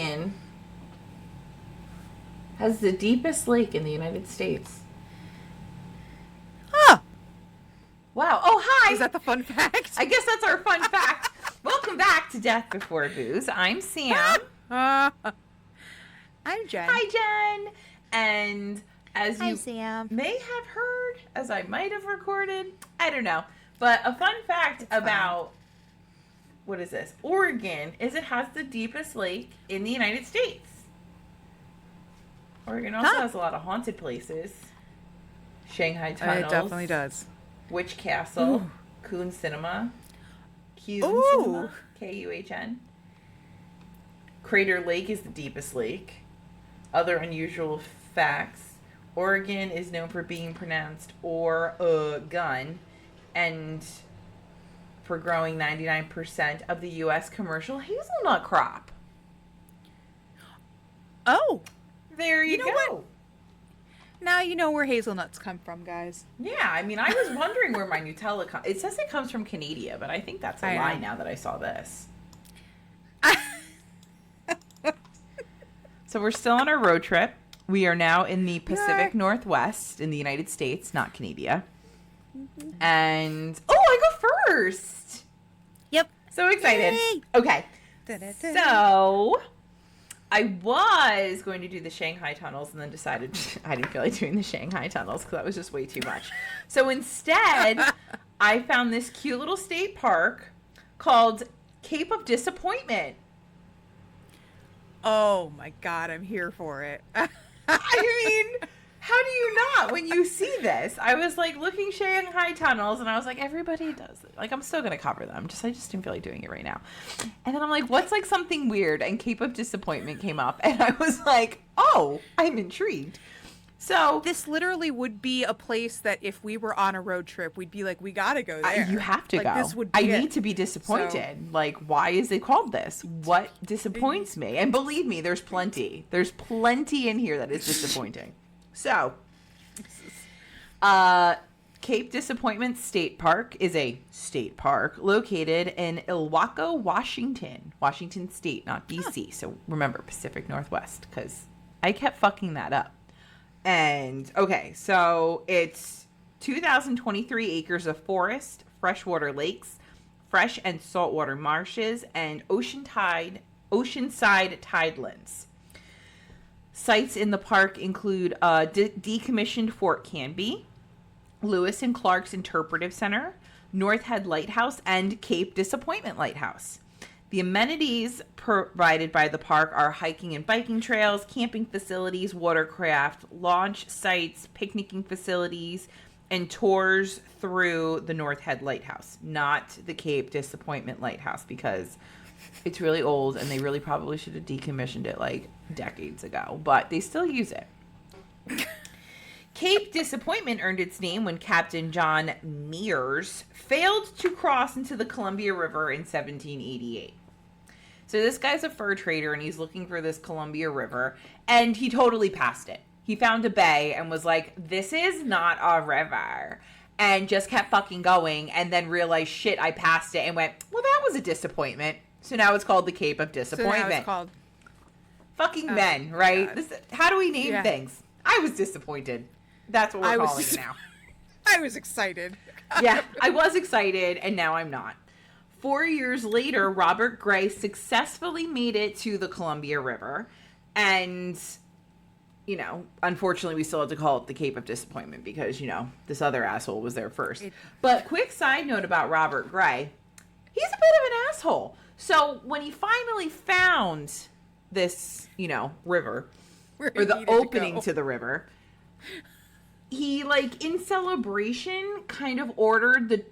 Oregon has the deepest lake in the United States. Huh. Wow. Oh, hi. Is that the fun fact? I guess that's our fun fact. Welcome back to Death Before Booze. I'm Sam. I'm Jen. Hi, Jen. And as Hi, you Sam. may have heard, as I might have recorded, I don't know. But a fun fact about, what is this? Oregon is it has the deepest lake in the United States. Oregon also has a lot of haunted places. Shanghai Tunnels. It definitely does. Witch Castle. Ooh. Kuhn Cinema. Kuhn Cinema. Kuhn. Crater Lake is the deepest lake. Other unusual facts. Oregon is known for being pronounced Oregon and for growing 99% of the U.S. commercial hazelnut crop. Oh. There you know go. What? Now you know where hazelnuts come from, guys. Yeah, I mean, I was wondering where my Nutella comes. It says it comes from Canada, but I think that's a lie now that I saw this. So we're still on our road trip. We are now in the Pacific Northwest in the United States, not Canada. Mm-hmm. And, I go first. Yep. So excited. Yay. Okay. So I was going to do the Shanghai tunnels and then decided I didn't feel like doing the Shanghai tunnels because that was just way too much. So instead, I found this cute little state park called Cape of Disappointment. Oh my God, I'm here for it. I mean, how do you not when you see this? I was like looking Shanghai tunnels and I was like, everybody does it. Like, I'm still going to cover them. I just didn't feel like doing it right now. And then I'm like, what's like something weird? And Cape of Disappointment came up and I was like, oh, I'm intrigued. So this literally would be a place that if we were on a road trip, we'd be like, we got to go there. You have to like, go. This would be I need to be disappointed. So, like, why is it called this? What disappoints me? And believe me, there's plenty. There's plenty in here that is disappointing. So, Cape Disappointment State Park is a state park located in Ilwaco, Washington State, not D.C. So remember, Pacific Northwest, because I kept fucking that up. And, okay, so it's 2,023 acres of forest, freshwater lakes, fresh and saltwater marshes, and oceanside tidelands. Sites in the park include decommissioned Fort Canby, Lewis and Clark's Interpretive Center, North Head Lighthouse, and Cape Disappointment Lighthouse. The amenities provided by the park are hiking and biking trails, camping facilities, watercraft, launch sites, picnicking facilities, and tours through the North Head Lighthouse, not the Cape Disappointment Lighthouse, because it's really old and they really probably should have decommissioned it like decades ago, but they still use it. Cape Disappointment earned its name when Captain John Mears failed to cross into the Columbia River in 1788. So this guy's a fur trader and he's looking for this Columbia River and he totally passed it. He found a bay and was like, this is not a river, and just kept fucking going and then realized, shit, I passed it, and went, well, that was a disappointment. So now it's called the Cape of Disappointment. So now it's called fucking men, right? How do we name things? I was disappointed. That's what we're calling it now. I was excited. Yeah, I was excited, and now I'm not. 4 years later, Robert Gray successfully made it to the Columbia River, and, you know, unfortunately, we still had to call it the Cape of Disappointment because, you know, this other asshole was there first. But quick side note about Robert Gray, he's a bit of an asshole. So when he finally found this, you know, river, or the opening to the river, he, like, in celebration, kind of ordered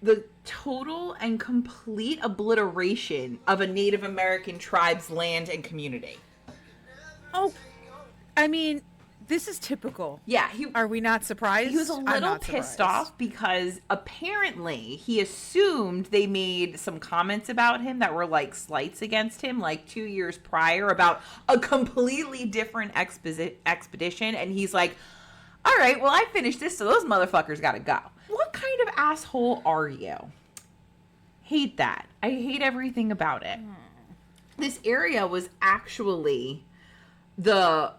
the total and complete obliteration of a Native American tribe's land and community. Oh, I mean, this is typical. Yeah. Are we not surprised? He was a little pissed off because apparently he assumed they made some comments about him that were like slights against him like 2 years prior about a completely different expedition. And he's like, all right, well, I finished this, so those motherfuckers got to go. What kind of asshole are you? Hate that. I hate everything about it. This area was actually the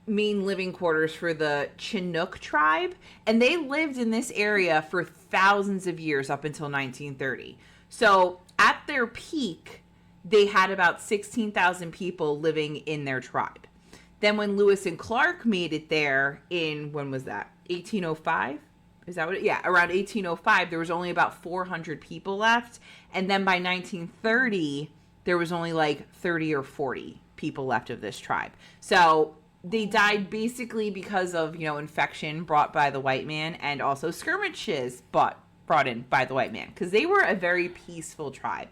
main living quarters for the Chinook tribe, and they lived in this area for thousands of years up until 1930. So at their peak, they had about 16,000 people living in their tribe. Then when Lewis and Clark made it there in, when was that? 1805? Is that what it? Yeah, around 1805, there was only about 400 people left. And then by 1930, there was only like 30 or 40 people left of this tribe. So they died basically because of, infection brought by the white man, and also skirmishes brought in by the white man, because they were a very peaceful tribe.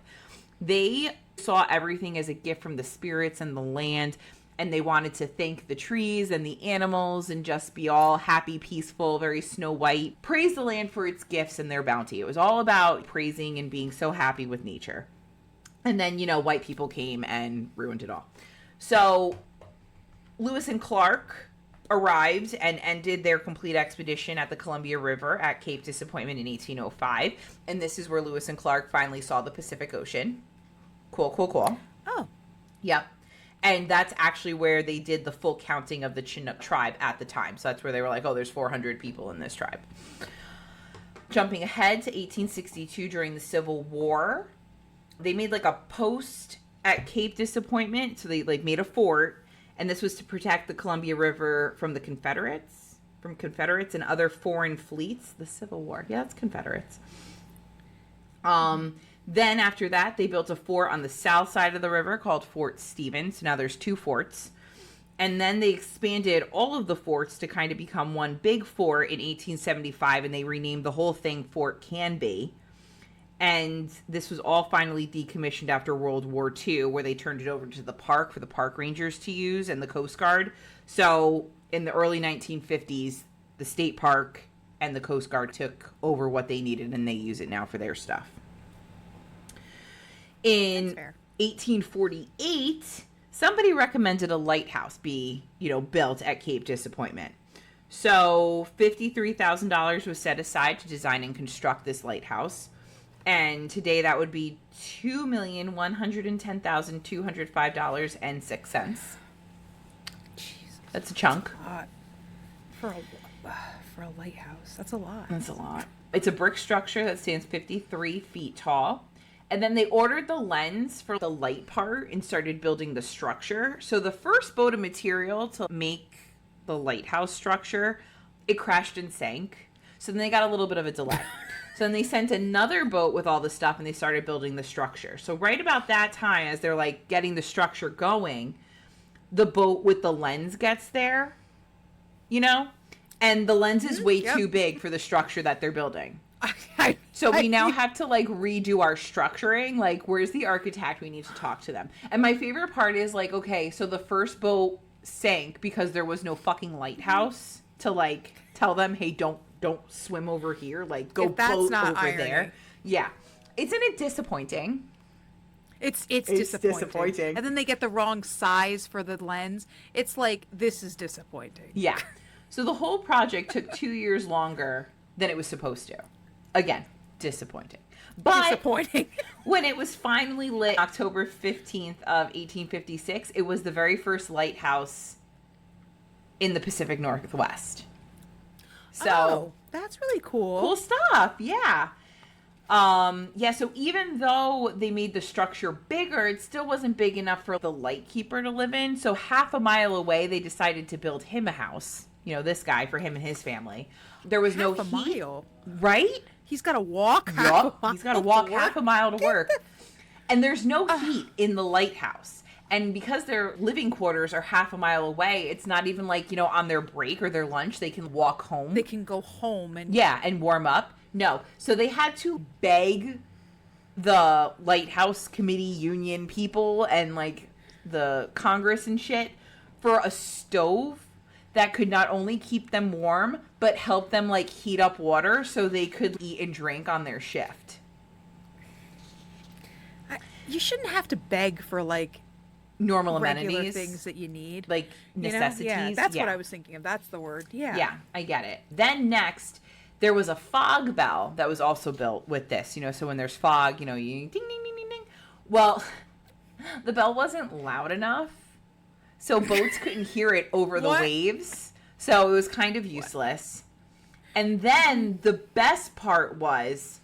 They saw everything as a gift from the spirits and the land, and they wanted to thank the trees and the animals and just be all happy, peaceful, very Snow White. Praise the land for its gifts and their bounty. It was all about praising and being so happy with nature. And then, white people came and ruined it all. So Lewis and Clark arrived and ended their complete expedition at the Columbia River at Cape Disappointment in 1805. And this is where Lewis and Clark finally saw the Pacific Ocean. Cool. Oh. Yep. And that's actually where they did the full counting of the Chinook tribe at the time. So that's where they were like, oh, there's 400 people in this tribe. Jumping ahead to 1862 during the Civil War, they made like a post at Cape Disappointment. So they made a fort. And this was to protect the Columbia River from the Confederates and other foreign fleets. The Civil War. Yeah, that's Confederates. Then after that, they built a fort on the south side of the river called Fort Stevens. So now there's 2 forts. And then they expanded all of the forts to kind of become one big fort in 1875, and they renamed the whole thing Fort Canby. And this was all finally decommissioned after World War II, where they turned it over to the park for the park rangers to use and the Coast Guard. So in the early 1950s, the state park and the Coast Guard took over what they needed, and they use it now for their stuff. In 1848, somebody recommended a lighthouse be, built at Cape Disappointment. So $53,000 was set aside to design and construct this lighthouse. And today that would be $2,110,205.06. That's a chunk. For a lighthouse. That's a lot. That's a lot. It's a brick structure that stands 53 feet tall. And then they ordered the lens for the light part and started building the structure. So the first boat of material to make the lighthouse structure, it crashed and sank. So then they got a little bit of a delay. So then they sent another boat with all the stuff, and they started building the structure. So right about that time, as they're getting the structure going, the boat with the lens gets there, and the lens is way too big for the structure that they're building. So we now have to redo our structuring. Where's the architect? We need to talk to them. And my favorite part is okay, so the first boat sank because there was no fucking lighthouse to tell them, hey, don't swim over here. Go boat over irony. There. Yeah. Isn't it disappointing? It's disappointing. And then they get the wrong size for the lens. It's this is disappointing. Yeah. So the whole project took 2 years longer than it was supposed to. Again, disappointing. But disappointing. When it was finally lit October 15th of 1856, it was the very first lighthouse in the Pacific Northwest. So that's really cool. Cool stuff. Yeah. So even though they made the structure bigger, it still wasn't big enough for the lightkeeper to live in. So half a mile away, they decided to build him a house. This guy, for him and his family. There was no heat. Mile. Right? He's got to walk. He's got to walk half a mile to work. And there's no heat in the lighthouse. And because their living quarters are half a mile away, it's not even on their break or their lunch, they can walk home. They can go home and warm up. No. So they had to beg the lighthouse committee union people and the Congress and shit for a stove that could not only keep them warm, but help them heat up water so they could eat and drink on their shift. You shouldn't have to beg for normal regular amenities, things that you need, necessities. Yeah, that's what I was thinking of. That's the word. Yeah, I get it. Then next, there was a fog bell that was also built with this. So when there's fog, you ding ding ding ding ding. Well, The bell wasn't loud enough, so boats couldn't hear it over the waves. So it was kind of useless. And then the best part was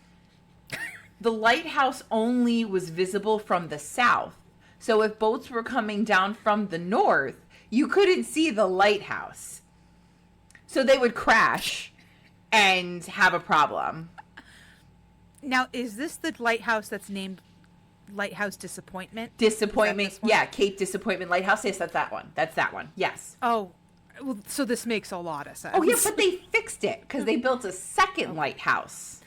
the lighthouse only was visible from the south. So if boats were coming down from the north, you couldn't see the lighthouse. So they would crash and have a problem. Now, is this the lighthouse that's named Lighthouse Disappointment? Disappointment. Yeah, Cape Disappointment Lighthouse. Yes, that's that one. That's that one. Yes. Oh, well, so this makes a lot of sense. Oh, yeah, but they fixed it because they built a second lighthouse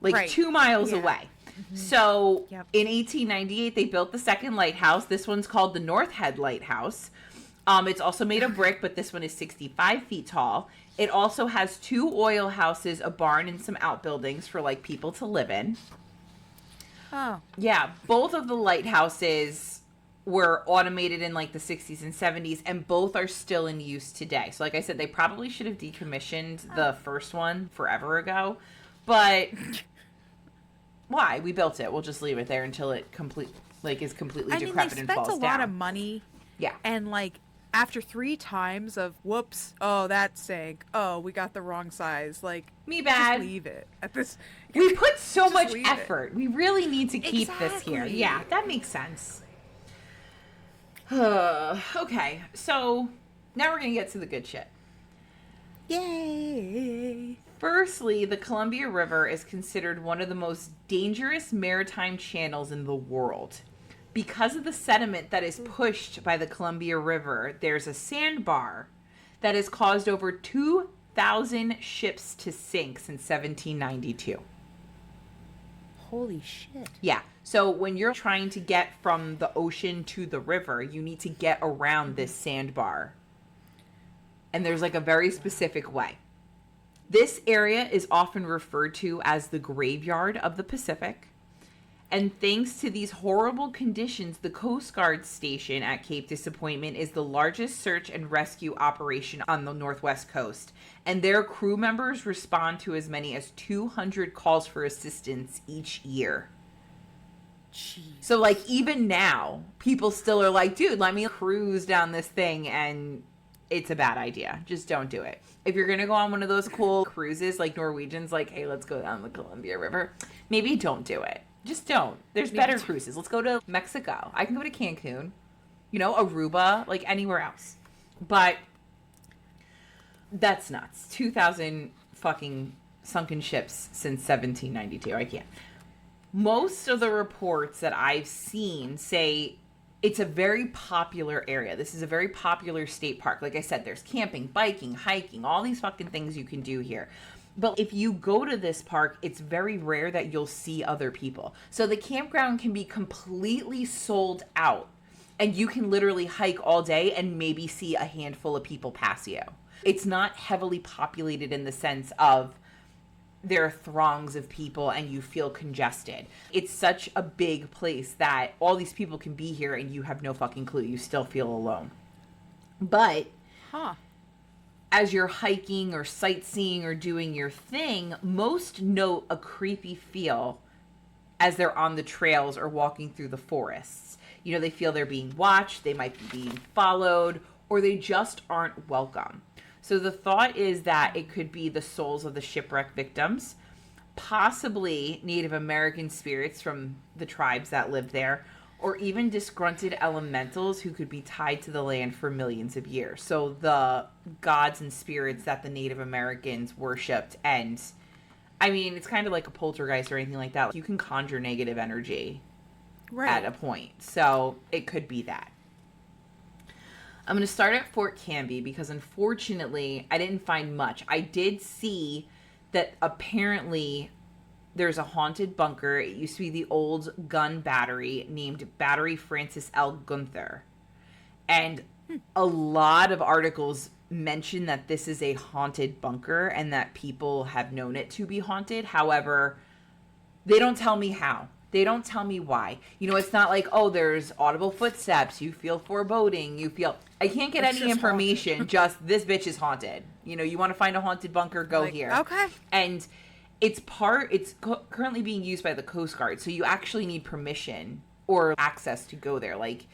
like 2 miles away. Mm-hmm. So in 1898, they built the second lighthouse. This one's called the North Head Lighthouse. It's also made of brick, but this one is 65 feet tall. It also has 2 oil houses, a barn, and some outbuildings for like people to live in. Oh. Yeah, both of the lighthouses were automated in like the 60s and 70s, and both are still in use today. So like I said, they probably should have decommissioned the first one forever ago. But why? We built it. We'll just leave it there until it is completely decrepit and falls down. They spent a lot of money. Yeah. And like after 3 times of whoops, oh that sank. Oh, we got the wrong size. Like me bad. Just leave it at this. We put so much effort. We really need to keep this here. Yeah, that makes sense. Okay, so now we're gonna get to the good shit. Yay! Firstly, the Columbia River is considered one of the most dangerous maritime channels in the world. Because of the sediment that is pushed by the Columbia River, there's a sandbar that has caused over 2,000 ships to sink since 1792. Holy shit. Yeah. So when you're trying to get from the ocean to the river, you need to get around this sandbar. And there's like a very specific way. This area is often referred to as the graveyard of the Pacific. And thanks to these horrible conditions, the Coast Guard station at Cape Disappointment is the largest search and rescue operation on the Northwest coast. And their crew members respond to as many as 200 calls for assistance each year. Jeez. So like even now, people still are like, dude, let me cruise down this thing, and it's a bad idea. Just don't do it. If you're going to go on one of those cool cruises, like Norwegians, like, hey, let's go down the Columbia River, maybe don't do it. Just don't. There's better cruises. Let's go to Mexico. I can go to Cancun, Aruba, like anywhere else. But that's nuts. 2,000 fucking sunken ships since 1792. I can't. Most of the reports that I've seen say it's a very popular area. This is a very popular state park. Like I said, there's camping, biking, hiking, all these fucking things you can do here. But if you go to this park, it's very rare that you'll see other people. So the campground can be completely sold out, and you can literally hike all day and maybe see a handful of people pass you. It's not heavily populated in the sense of there are throngs of people and you feel congested. It's such a big place that all these people can be here and you have no fucking clue. You still feel alone. But as you're hiking or sightseeing or doing your thing, most note a creepy feel as they're on the trails or walking through the forests. They feel they're being watched, they might be being followed, or they just aren't welcome. So the thought is that it could be the souls of the shipwreck victims, possibly Native American spirits from the tribes that lived there, or even disgruntled elementals who could be tied to the land for millions of years. So the gods and spirits that the Native Americans worshipped. And I mean, it's kind of like a poltergeist or anything like that. You can conjure negative energy at a point. So it could be that. I'm going to start at Fort Canby because unfortunately I didn't find much. I did see that apparently there's a haunted bunker. It used to be the old gun battery named Battery Francis L. Gunther. And a lot of articles mention that this is a haunted bunker and that people have known it to be haunted. However, they don't tell me how. They don't tell me why. It's not like, oh, there's audible footsteps. You feel foreboding. I can't get any information. Just this bitch is haunted. You want to find a haunted bunker, go here. Okay. And it's currently being used by the Coast Guard, so you actually need permission or access to go there. Like,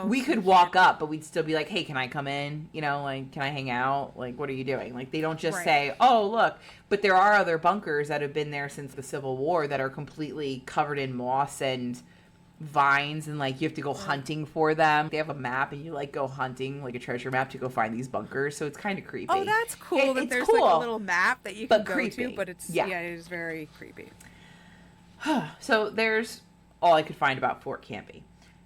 we could walk up, but we'd still be like, hey, can I come in? You know, like, can I hang out? Like, what are you doing? Like, they don't just say, oh, look. But there are other bunkers that have been there since the Civil War that are completely covered in moss and vines, and like you have to go hunting for them. They have a map, and you like go hunting, like a treasure map, to go find these bunkers. So it's kind of creepy. Oh, that's cool. That there's cool, like a little map that you can go to, but it's it is very creepy. So there's all I could find about Fort Canby.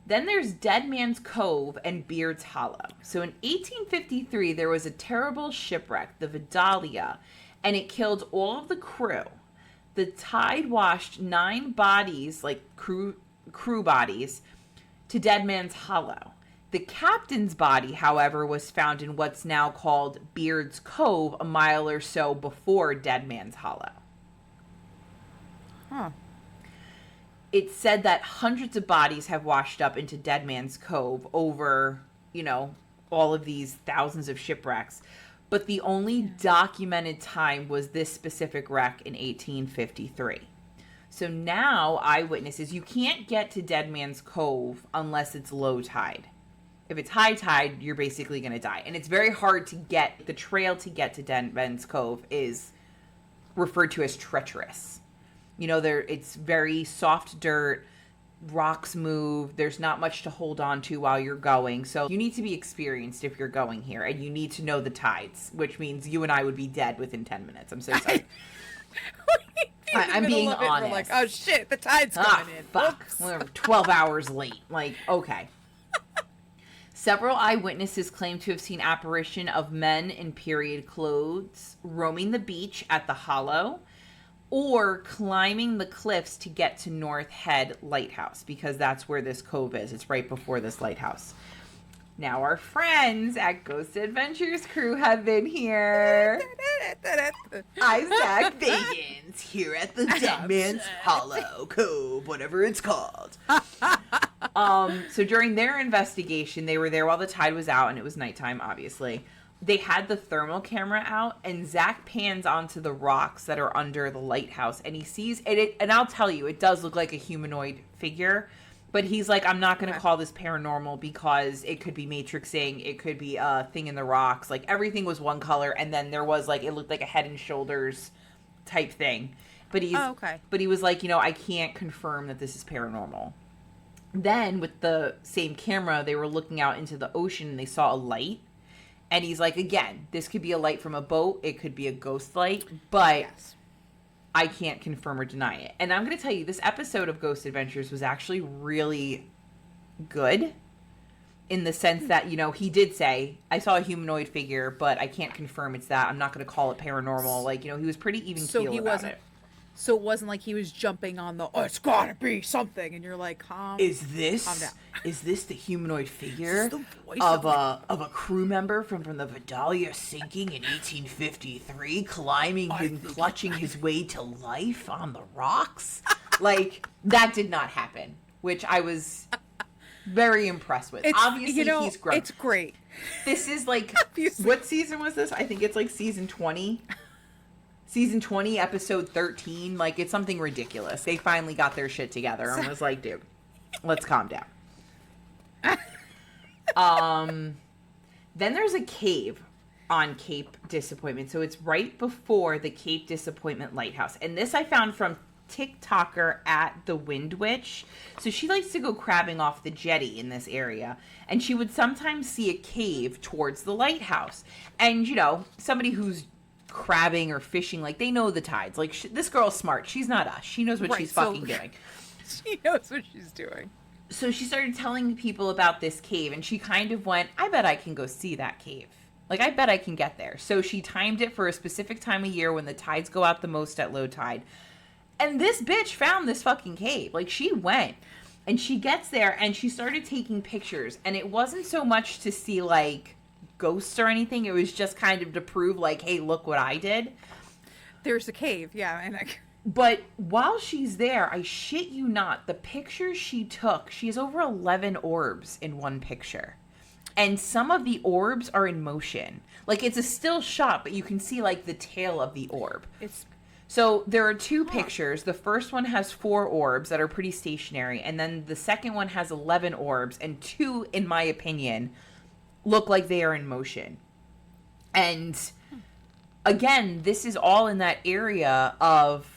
Then there's Dead Man's Cove and Beard's Hollow. So in 1853, there was a terrible shipwreck, the Vidalia, and it killed all of the crew. The tide washed 9 bodies, like crew bodies, to Dead Man's Hollow. The captain's body, however, was found in what's now called Beard's Cove, a mile or so before Dead Man's Hollow. Huh. It's said that hundreds of bodies have washed up into Dead Man's Cove over, you know, all of these thousands of shipwrecks. But the only documented time was this specific wreck in 1853. So now eyewitnesses, you can't get to Dead Man's Cove unless it's low tide. If it's high tide, you're basically going to die. And it's very hard to get, the trail to get to Dead Man's Cove is referred to as treacherous. You know, it's very soft dirt, rocks move, there's not much to hold on to while you're going. So you need to be experienced if you're going here, and you need to know the tides, which means you and I would be dead within 10 minutes. I'm so sorry. I'm being honest. We're like, oh shit, the tide's coming in. Fuck. We're 12 hours late. Like, okay. Several eyewitnesses claim to have seen apparition of men in period clothes roaming the beach at the Hollow, or climbing the cliffs to get to North Head Lighthouse, because that's where this cove is. It's right before this lighthouse. Now our friends at Ghost Adventures crew have been here. Isaac Bagans here at the Dead Man's Hollow Cove, whatever it's called. So during their investigation, they were there while the tide was out, and it was nighttime, obviously. They had the thermal camera out, and Zach pans onto the rocks that are under the lighthouse, and he sees it. And I'll tell you, it does look like a humanoid figure, but he's like, I'm not going to call this paranormal because it could be matrixing, it could be a thing in the rocks. Like, everything was one color, and then there was like, it looked like a Head and Shoulders type thing. But but he was like, you know, I can't confirm that this is paranormal. Then with the same camera, they were looking out into the ocean, and they saw a light. And he's like, again, this could be a light from a boat. It could be a ghost light, but I can't confirm or deny it. And I'm going to tell you, this episode of Ghost Adventures was actually really good in the sense that, you know, he did say, I saw a humanoid figure, but I can't confirm it's that. I'm not going to call it paranormal. Like, you know, he was pretty even keel about it. So it wasn't like he was jumping on the, oh, it's gotta be something, and you're like, calm down. Is this the humanoid figure of a crew member from the Vidalia sinking in 1853, climbing and clutching his way to life on the rocks? Like, that did not happen, which I was very impressed with. Obviously, you know, he's grown. It's great. This is like, what season was this? I think it's like season 20. Season 20, episode 13, like, it's something ridiculous. They finally got their shit together and was like, dude, let's calm down. Then there's a cave on Cape Disappointment. So it's right before the Cape Disappointment Lighthouse. And this I found from TikToker at the Wind Witch. So she likes to go crabbing off the jetty in this area. And she would sometimes see a cave towards the lighthouse. And, you know, somebody who's crabbing or fishing, like, they know the tides. Like, this girl's smart. She's not us. She knows what she's fucking doing. She knows what she's doing. So she started telling people about this cave, and she kind of went, I bet I can go see that cave. Like, I bet I can get there. So she timed it for a specific time of year when the tides go out the most at low tide. And this bitch found this fucking cave. Like, she went. And she gets there, and she started taking pictures. And it wasn't so much to see, like, ghosts or anything. It was just kind of to prove, like, hey, look what I did. There's a cave, yeah. But while she's there, I shit you not, the pictures she took, she has over 11 orbs in one picture. And some of the orbs are in motion. Like, it's a still shot, but you can see, like, the tail of the orb. So there are two pictures. The first one has 4 orbs that are pretty stationary, and then the second one has 11 orbs, and 2, in my opinion, look like they are in motion. And again, this is all in that area of,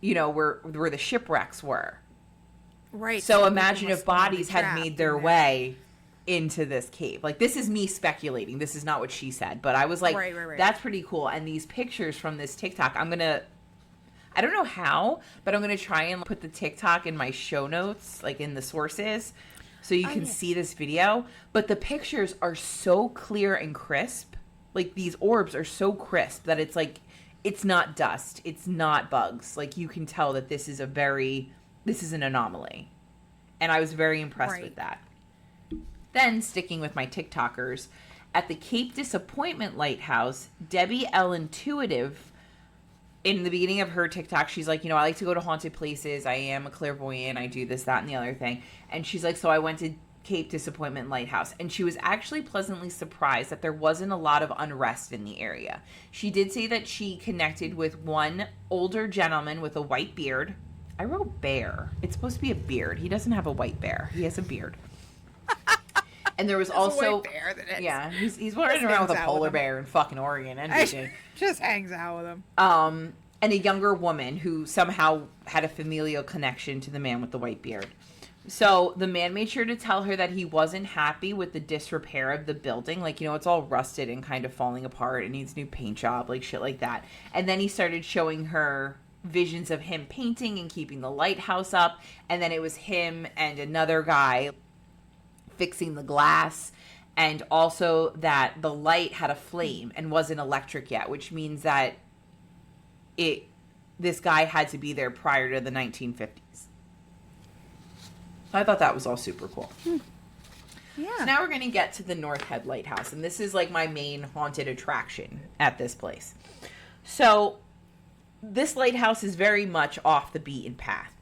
you know, where the shipwrecks were. Right. So imagine if bodies had made their way into this cave. Like, this is me speculating. This is not what she said. But I was like, right. That's pretty cool. And these pictures from this TikTok, I don't know how, but I'm going to try and put the TikTok in my show notes, like in the sources, so you can see this video. But the pictures are so clear and crisp. Like, these orbs are so crisp that it's like, it's not dust. It's not bugs. Like, you can tell that this is an anomaly. And I was very impressed with that. Then, sticking with my TikTokers, at the Cape Disappointment Lighthouse, Debbie L. Intuitive, in the beginning of her TikTok, she's like, you know, I like to go to haunted places. I am a clairvoyant. I do this, that, and the other thing. And she's like, so I went to Cape Disappointment Lighthouse. And she was actually pleasantly surprised that there wasn't a lot of unrest in the area. She did say that she connected with one older gentleman with a white beard. I wrote bear. It's supposed to be a beard. He doesn't have a white bear. He has a beard. And there was also, bear that is. Yeah, he's running around with a polar bear in fucking Oregon. And just hangs out with him. And a younger woman who somehow had a familial connection to the man with the white beard. So the man made sure to tell her that he wasn't happy with the disrepair of the building. Like, you know, it's all rusted and kind of falling apart. It needs new paint job, like shit like that. And then he started showing her visions of him painting and keeping the lighthouse up. And then it was him and another guy fixing the glass, and also that the light had a flame and wasn't electric yet, which means that this guy had to be there prior to the 1950s. I thought that was all super cool. Yeah. So now we're going to get to the North Head Lighthouse, and this is like my main haunted attraction at this place. So this lighthouse is very much off the beaten path.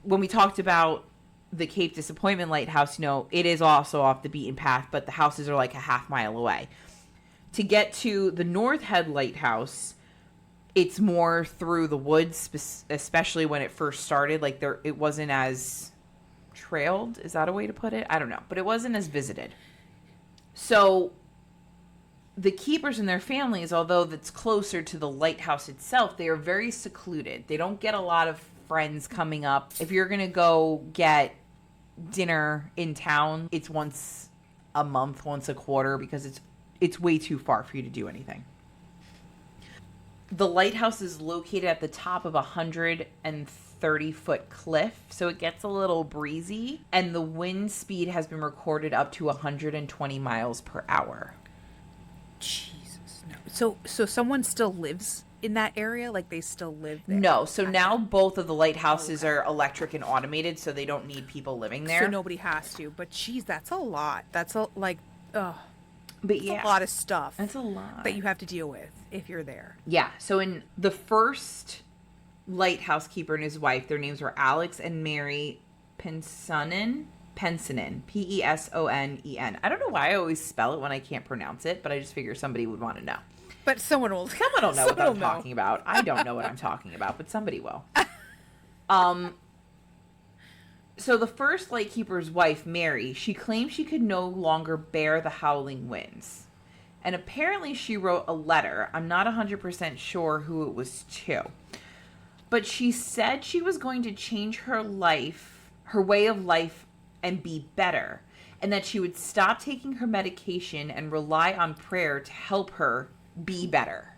When we talked about the Cape Disappointment Lighthouse, you know, it is also off the beaten path, but the houses are like a half mile away. To get to the North Head Lighthouse, it's more through the woods, especially when it first started. Like, it wasn't as trailed. Is that a way to put it? I don't know. But it wasn't as visited. So the keepers and their families, although that's closer to the lighthouse itself, they are very secluded. They don't get a lot of friends coming up. If you're going to go get dinner in town, it's once a month, once a quarter, because it's way too far for you to do anything. The lighthouse is located at the top of a 130-foot cliff, so it gets a little breezy, and the wind speed has been recorded up to 120 miles per hour. Jesus, no. So someone still lives in that area? Like, they still live there? No, so now both of the lighthouses are electric and automated, so they don't need people living there. So nobody has to, but geez, that's a lot. That's a a lot of stuff. That's a lot that you have to deal with if you're there. Yeah. So in the first lighthouse keeper and his wife, their names were Alex and Mary Pensonen, Pensonen. I don't know why I always spell it when I can't pronounce it, but I just figure somebody would want to know. But someone will know what I'm talking about. I don't know what I'm talking about, but somebody will. So the first lightkeeper's wife, Mary, she claimed she could no longer bear the howling winds. And apparently she wrote a letter. I'm not 100% sure who it was to. But she said she was going to change her life, her way of life, and be better. And that she would stop taking her medication and rely on prayer to help her be better.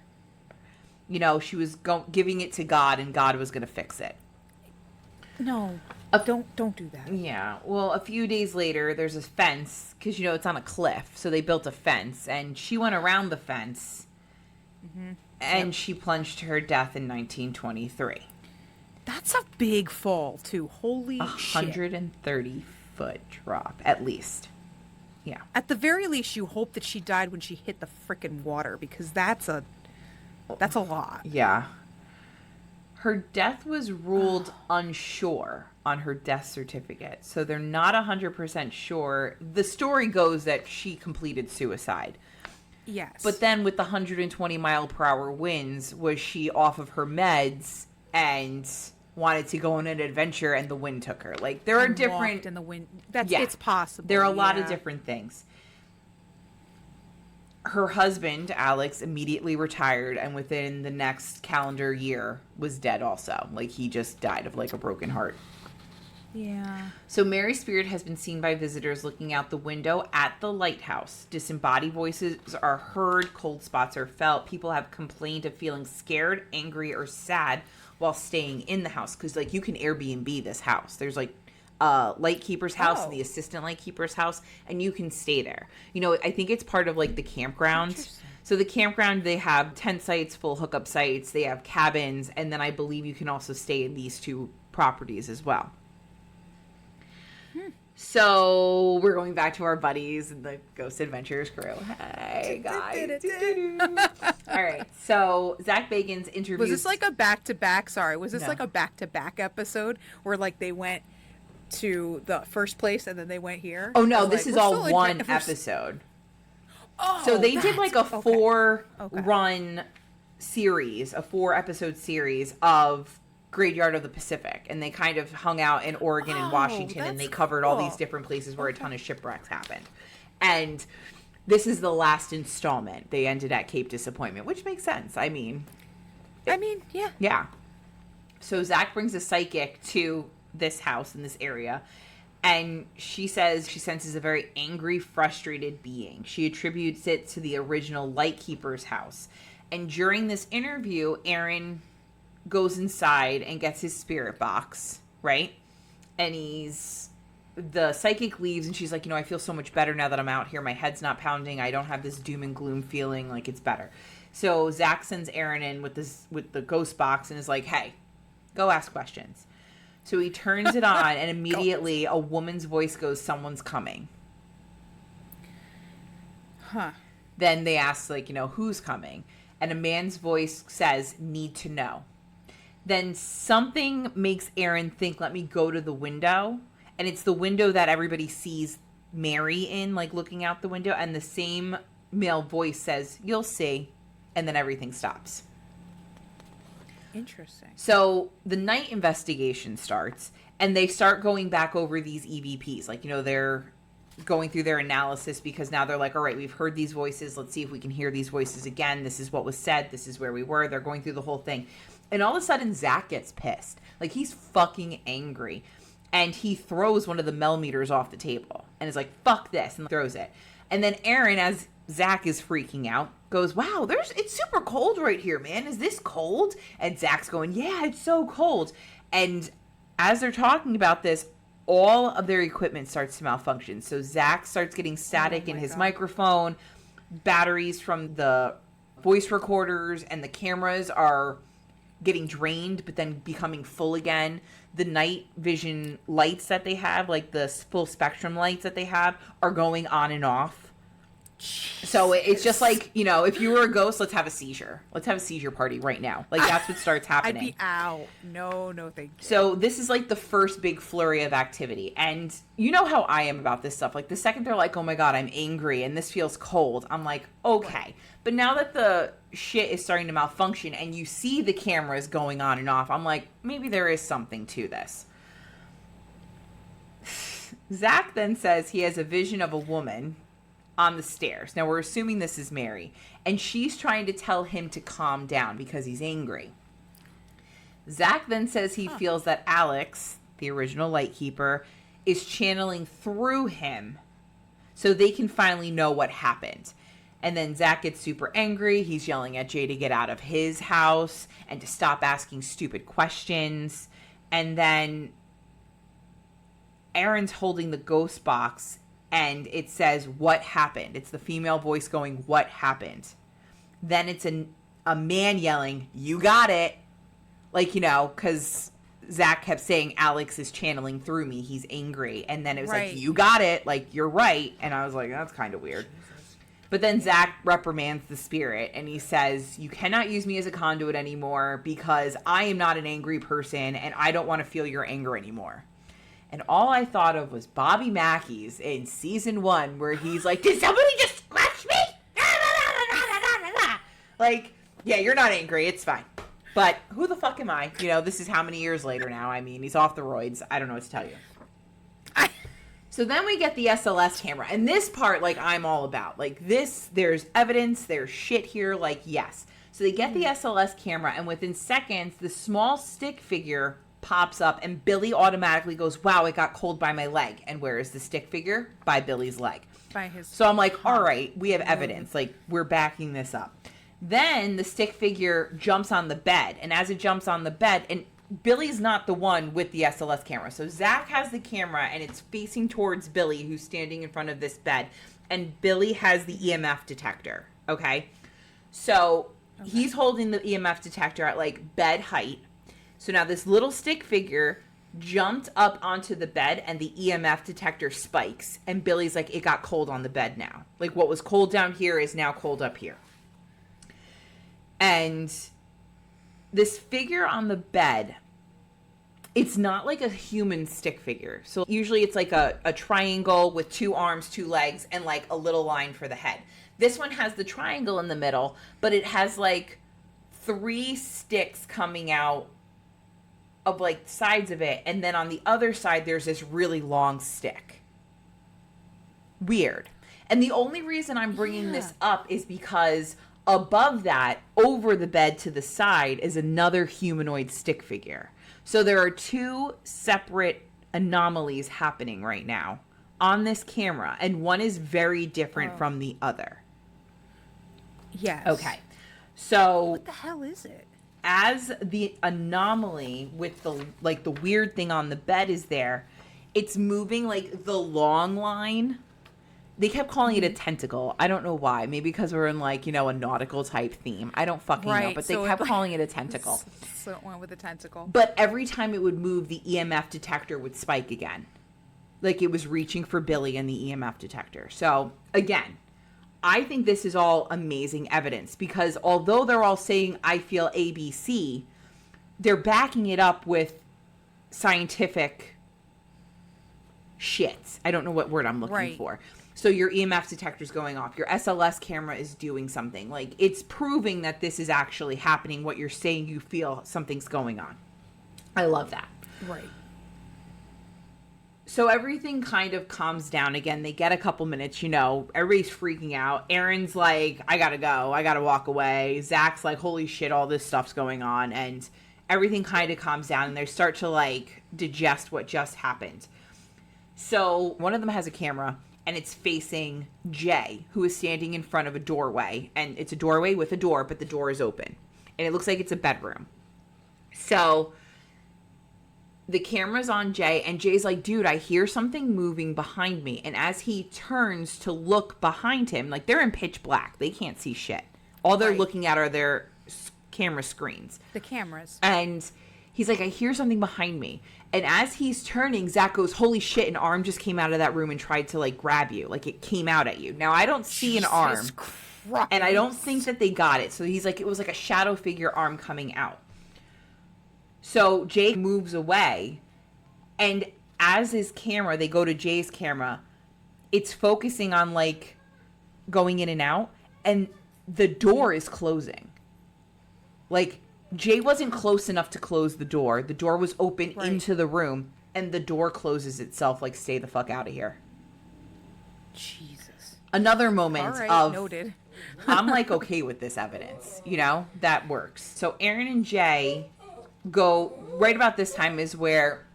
You know, she was giving it to God, and God was going to fix it. No, don't do that. Yeah. Well, a few days later, there's a fence, because, you know, it's on a cliff. So they built a fence, and she went around the fence, and she plunged to her death in 1923. That's a big fall, too. Holy shit. 130-foot drop, at least. Yeah. At the very least, you hope that she died when she hit the frickin' water, because that's a lot. Yeah. Her death was ruled unsure on her death certificate, so they're not 100% sure. The story goes that she completed suicide. Yes. But then with the 120-mile-per-hour winds, was she off of her meds and wanted to go on an adventure and the wind took her? Like, there are different... in the wind. It's possible. There are a lot of different things. Her husband, Alex, immediately retired and within the next calendar year was dead also. Like, he just died of, like, a broken heart. Yeah. So Mary's spirit has been seen by visitors looking out the window at the lighthouse. Disembodied voices are heard, cold spots are felt. People have complained of feeling scared, angry, or sad while staying in the house. Because, like, you can Airbnb this house. There's, like, lightkeeper's house and the assistant lightkeeper's house, and you can stay there. You know, I think it's part of, like, the campground. So the campground, they have tent sites, full hookup sites. They have cabins. And then I believe you can also stay in these two properties as well. So we're going back to our buddies and the Ghost Adventures crew. Hey, guys. All right. So Zach Bagans interviews... Was this like a back-to-back? Sorry. Was this like a back-to-back episode where, like, they went to the first place and then they went here? Oh, no. This is all one episode. Oh, so they did, like, a four-run series, a 4-episode series of Graveyard of the Pacific, and they kind of hung out in Oregon and Washington, and they covered all these different places where a ton of shipwrecks happened. And this is the last installment. They ended at Cape Disappointment, which makes sense. I mean, yeah. Yeah. So Zach brings a psychic to this house in this area, and she says she senses a very angry, frustrated being. She attributes it to the original Lightkeeper's house. And during this interview, Aaron goes inside and gets his spirit box, right? And the psychic leaves and she's like, I feel so much better now that I'm out here. My head's not pounding. I don't have this doom and gloom feeling. Like, it's better. So Zach sends Aaron in with the ghost box and is like, hey, go ask questions. So he turns it on and immediately a woman's voice goes, someone's coming. Huh. Then they ask, like, who's coming? And a man's voice says, need to know. Then something makes Aaron think, let me go to the window. And it's the window that everybody sees Mary in, like, looking out the window. And the same male voice says, you'll see. And then everything stops. Interesting. So the night investigation starts. And they start going back over these EVPs. Like, they're going through their analysis because now they're like, all right, we've heard these voices. Let's see if we can hear these voices again. This is what was said. This is where we were. They're going through the whole thing. And all of a sudden, Zach gets pissed. Like, he's fucking angry. And he throws one of the millimeters off the table. And is like, fuck this. And throws it. And then Aaron, as Zach is freaking out, goes, wow, it's super cold right here, man. Is this cold? And Zach's going, yeah, it's so cold. And as they're talking about this, all of their equipment starts to malfunction. So Zach starts getting static in his microphone. Batteries from the voice recorders and the cameras are getting drained, but then becoming full again. The night vision lights that they have, like the full spectrum lights that they have, are going on and off. So it's just like, if you were a ghost, let's have a seizure. Let's have a seizure party right now. Like, that's what starts happening. I'd be out. No, thank you. So this is like the first big flurry of activity. And you know how I am about this stuff. Like, the second they're like, oh my God, I'm angry and this feels cold, I'm like, okay. But now that the shit is starting to malfunction and you see the cameras going on and off, I'm like, maybe there is something to this. Zach then says he has a vision of a woman on the stairs. Now, we're assuming this is Mary. And she's trying to tell him to calm down because he's angry. Zach then says he feels that Alex, the original Lightkeeper, is channeling through him so they can finally know what happened. And then Zach gets super angry. He's yelling at Jay to get out of his house and to stop asking stupid questions. And then Aaron's holding the ghost box and it says, what happened? It's the female voice going, what happened? Then it's a man yelling, you got it. Like, because Zach kept saying, Alex is channeling through me. He's angry. And then it was like, you got it. Like, you're right. And I was like, that's kind of weird. But then Zach reprimands the spirit and he says, you cannot use me as a conduit anymore because I am not an angry person and I don't want to feel your anger anymore. And all I thought of was Bobby Mackey's in season 1 where he's like, did somebody just scratch me? Like, yeah, you're not angry. It's fine. But who the fuck am I? You know, this is how many years later now. I mean, he's off the roids. I don't know what to tell you. So then we get the SLS camera. And this part, like, I'm all about. Like, this, there's evidence, there's shit here. Like, yes. So they get the SLS camera, and within seconds, the small stick figure pops up, and Billy automatically goes, wow, it got cold by my leg. And where is the stick figure? By Billy's leg. By his So I'm like, all right, we have evidence. Like, we're backing this up. Then the stick figure jumps on the bed. And as it jumps on the bed, and Billy's not the one with the SLS camera. So Zach has the camera, and it's facing towards Billy, who's standing in front of this bed. And Billy has the EMF detector, okay? So he's holding the EMF detector at, like, bed height. So now this little stick figure jumped up onto the bed, and the EMF detector spikes. And Billy's like, it got cold on the bed now. Like, what was cold down here is now cold up here. And this figure on the bed, it's not like a human stick figure. So usually it's like a triangle with 2 arms, 2 legs, and like a little line for the head. This one has the triangle in the middle, but it has like 3 sticks coming out of like sides of it. And then on the other side, there's this really long stick. Weird. And the only reason I'm bringing this up is because above that, over the bed to the side, is another humanoid stick figure. So there are 2 separate anomalies happening right now on this camera, and one is very different from the other. Yes. Okay. So what the hell is it? As the anomaly with the like the weird thing on the bed is there, it's moving like the long line. They kept calling it a tentacle. I don't know why. Maybe because we're in like, you know, a nautical type theme. I don't fucking know. But they kept calling it a tentacle. So it went with a tentacle. But every time it would move, the EMF detector would spike again. Like it was reaching for Billy and the EMF detector. So again, I think this is all amazing evidence because although they're all saying I feel ABC, they're backing it up with scientific shit. I don't know what word I'm looking for. So your EMF detector's going off. Your SLS camera is doing something. Like, it's proving that this is actually happening. What you're saying, you feel something's going on. I love that. Right. So everything kind of calms down again. They get a couple minutes, you know. Everybody's freaking out. Aaron's like, I gotta go. I gotta walk away. Zach's like, holy shit, all this stuff's going on. And everything kind of calms down. And they start to, like, digest what just happened. So one of them has a camera. And it's facing Jay, who is standing in front of a doorway. And it's a doorway with a door, but the door is open. And it looks like it's a bedroom. So the camera's on Jay, and Jay's like, dude, I hear something moving behind me. And as he turns to look behind him, like they're in pitch black. They can't see shit. All they're looking at are their camera screens. The cameras. And he's like, I hear something behind me. And as he's turning, Zach goes, holy shit, an arm just came out of that room and tried to, like, grab you. Like, it came out at you. Now, I don't see an arm. Christ. And I don't think that they got it. So he's like, it was like a shadow figure arm coming out. So Jay moves away. And as his camera, they go to Jay's camera, it's focusing on, like, going in and out. And the door is closing. Like, Jay wasn't close enough to close the door. The door was open into the room, and the door closes itself like, stay the fuck out of here. Jesus. Another moment of, noted. I'm like, okay with this evidence. You know, that works. So Aaron and Jay go, right about this time is where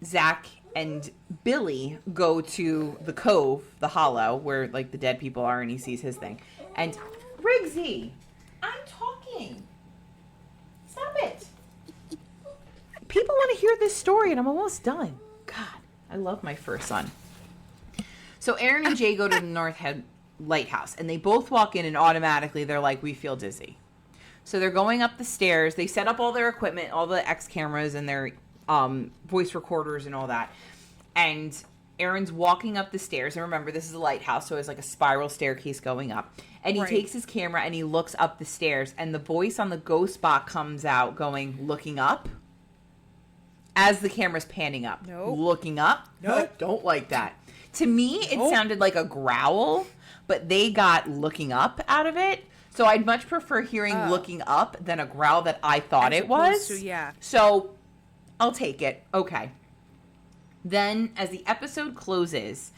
Zach and Billy go to the cove, the hollow, where, like, the dead people are, and he sees his thing. And, Riggsy, I'm talking. Stop it. People want to hear this story, and I'm almost done. God, I love my first son. So Aaron and Jay go to the North Head Lighthouse, and they both walk in, and automatically they're like, we feel dizzy. So they're going up the stairs. They set up all their equipment, all the X cameras and their voice recorders and all that. And Aaron's walking up the stairs. And remember, this is a lighthouse, so it's like a spiral staircase going up. And he takes his camera and he looks up the stairs. And the voice on the ghost box comes out going, looking up. As the camera's panning up. Nope. Looking up. Nope. Don't like that. To me, it sounded like a growl. but they got looking up out of it. So I'd much prefer hearing looking up than a growl that I thought it was. Yeah. So I'll take it. Okay. Then as the episode closes,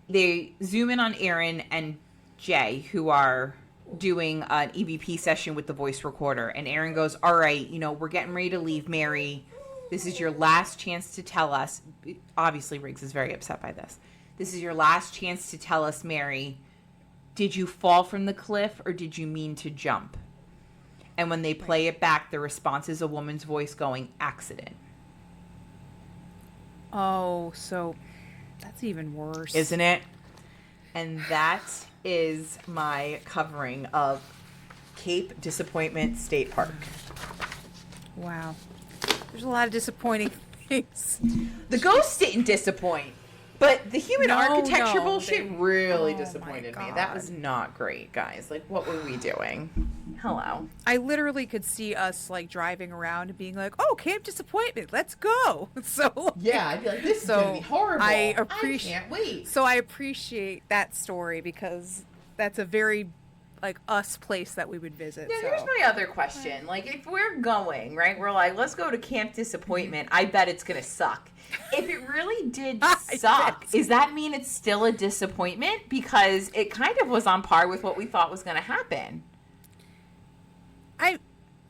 they zoom in on Aaron and Jay, who are doing an EVP session with the voice recorder. And Aaron goes, all right, we're getting ready to leave, Mary. This is your last chance to tell us. Obviously, Riggs is very upset by this. This is your last chance to tell us, Mary. Did you fall from the cliff or did you mean to jump? And when they play it back, the response is a woman's voice going, accident. Oh, so that's even worse. Isn't it? And that is my covering of Cape Disappointment State Park. Wow. There's a lot of disappointing things. The ghosts didn't disappoint. But the human architecture bullshit really oh disappointed my me. That God. was not great, guys. Like, what were we doing? Hello. I literally could see us like driving around and being like, "Oh, Camp Disappointment, let's go!" So Yeah, I'd be like, this is gonna be horrible. I can't wait. So I appreciate that story because that's a very like us place that we would visit. Now, so. here's my other question. Like, if we're going, right, we're like, let's go to Camp Disappointment. I bet it's gonna suck. If it really did suck, does that mean it's still a disappointment? Because it kind of was on par with what we thought was going to happen. I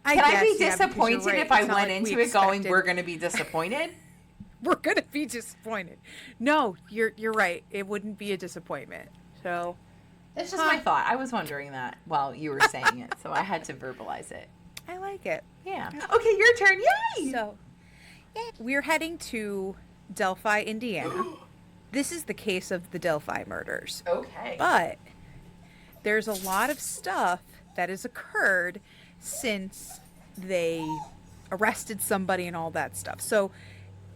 Can I be guess, disappointed right. if I It's not went like into we it going, expected. we're going to be disappointed? We're gonna be disappointed. No, you're right. It wouldn't be a disappointment. So That's just my thought. I was wondering that while you were saying it, so I had to verbalize it. I like it. Yeah. Okay, your turn. Yay! So we're heading to Delphi, Indiana. This is the case of the Delphi murders. Okay. But there's a lot of stuff that has occurred since they arrested somebody and all that stuff. So,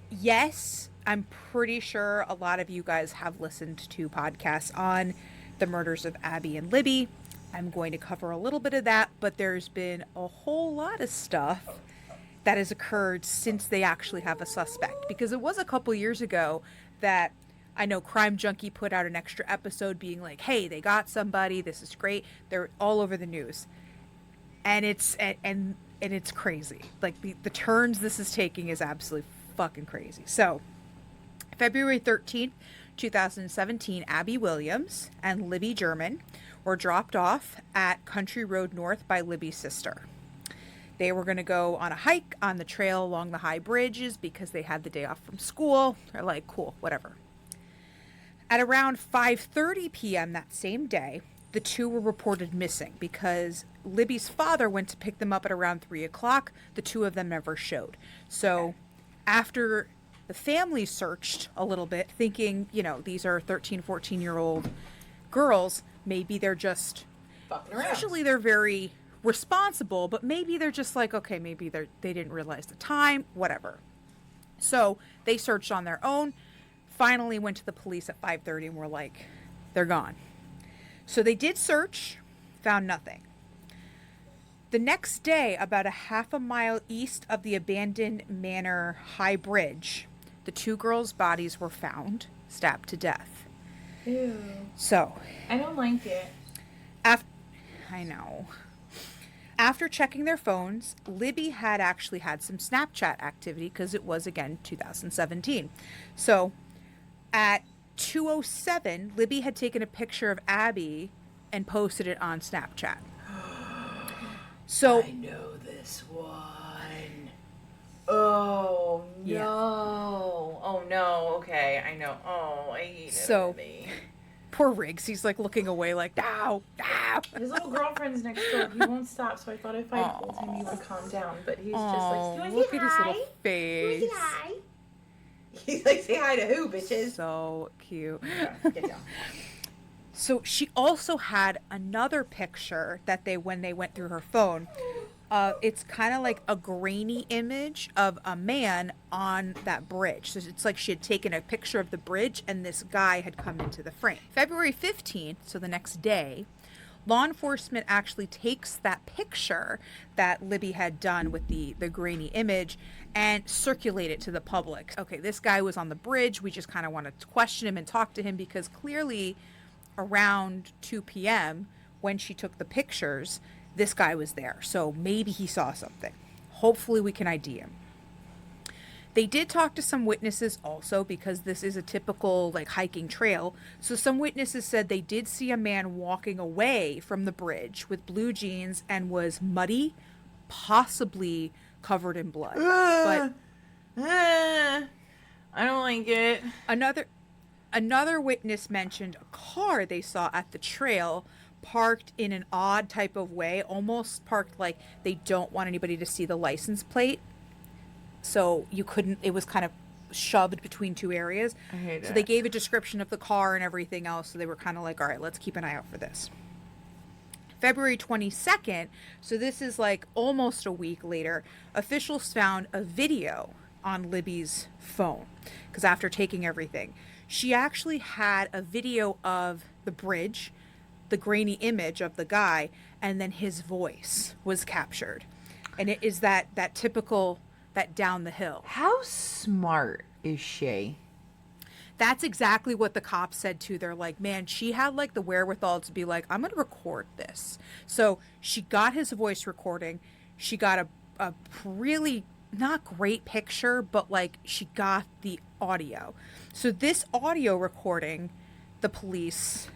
yes, I'm pretty sure a lot of you guys have listened to podcasts on the murders of Abby and Libby. I'm going to cover a little bit of that, but there's been a whole lot of stuff that has occurred since they actually have a suspect. Because it was a couple years ago that I know Crime Junkie put out an extra episode being like, hey, they got somebody, this is great. They're all over the news. And it's crazy. Like the turns this is taking is absolutely fucking crazy. So February 13th, 2017, Abby Williams and Libby German were dropped off at Country Road North by Libby's sister. They were going to go on a hike on the trail along the high bridges because they had the day off from school. They're like, cool, whatever. At around 5:30 p.m. that same day, the two were reported missing because Libby's father went to pick them up at around 3 o'clock. The two of them never showed. So after the family searched a little bit, thinking, these are 13, 14-year-old girls, maybe they're just, Fucking around. usually they're very responsible, but maybe they're just like, okay, maybe they didn't realize the time, whatever. So they searched on their own, finally went to the police at 5:30 and were like, they're gone. So they did search, found nothing. The next day, about a half a mile east of the abandoned Manor High Bridge, the two girls' bodies were found, stabbed to death. Ew. So, I don't like it. I know. After checking their phones, Libby had actually had some Snapchat activity because it was, again, 2017. So, at 2:07, Libby had taken a picture of Abby and posted it on Snapchat. So I know this one. Oh, no. Yeah. Oh, no. Okay, I know. Oh, I hate it. So- already. poor Riggs, he's like looking away like, no. His little girlfriend's next door. He won't stop, so I thought if I told him he would calm down. But he's just like, Look at his little face. hi? He's like, say hi to who, bitches? So cute. Get down. So she also had another picture that when they went through her phone, it's kind of like a grainy image of a man on that bridge. So it's like she had taken a picture of the bridge and this guy had come into the frame. February 15th, so the next day, law enforcement actually takes that picture that Libby had done with the grainy image and circulate it to the public. Okay, this guy was on the bridge. We just kind of wanted to question him and talk to him because clearly around 2 p.m. when she took the pictures, this guy was there. So maybe he saw something. Hopefully we can ID him. They did talk to some witnesses also because this is a typical like hiking trail. So some witnesses said they did see a man walking away from the bridge with blue jeans and was muddy, possibly covered in blood. But I don't like it. Another witness mentioned a car they saw at the trail parked in an odd type of way, almost parked like they don't want anybody to see the license plate. So you couldn't, it was kind of shoved between two areas. I hate it. So they gave a description of the car and everything else. So they were kind of like, all right, let's keep an eye out for this. February 22nd, so this is like almost a week later, officials found a video on Libby's phone. Because after taking everything, she actually had a video of the bridge, the grainy image of the guy, and then his voice was captured. And it is that typical, that down the hill. How smart is she? That's exactly what the cops said too. They're like, man, she had like the wherewithal to be like, I'm going to record this. So she got his voice recording. She got a really not great picture, but like she got the audio. So this audio recording, the police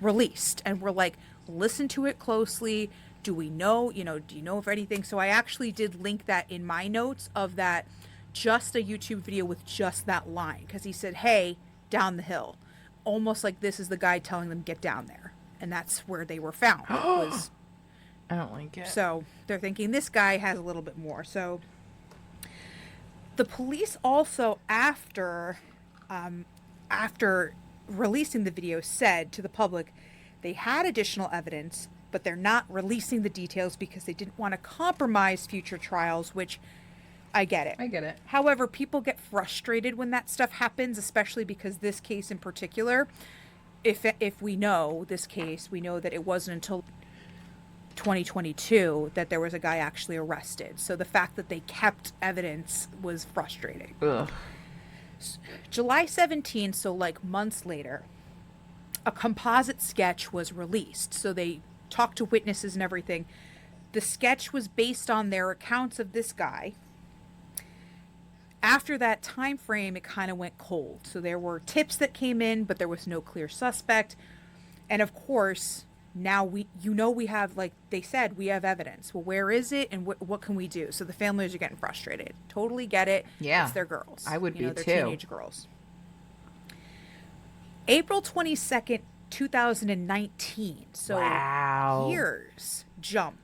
released and were like, listen to it closely. Do we know, do you know of anything? So I actually did link that in my notes of that, just a YouTube video with just that line. Because he said, hey, down the hill. Almost like this is the guy telling them, get down there. And that's where they were found. I don't like it. So they're thinking this guy has a little bit more. So the police also, after releasing the video, said to the public they had additional evidence, but they're not releasing the details because they didn't want to compromise future trials, which I get it. I get it. However, people get frustrated when that stuff happens, especially because this case in particular, if we know this case, we know that it wasn't until 2022 that there was a guy actually arrested. So the fact that they kept evidence was frustrating. Ugh. July 17th, so like months later, a composite sketch was released. So they talked to witnesses and everything. The sketch was based on their accounts of this guy. After that time frame, it kind of went cold. So there were tips that came in, but there was no clear suspect. And of course, now we have, like they said, we have evidence. Well, where is it, and what can we do? So the families are getting frustrated. Totally get it. Yeah, it's their girls. I would be they're too. Teenage girls. April 22nd, 2019. So wow. Years jump.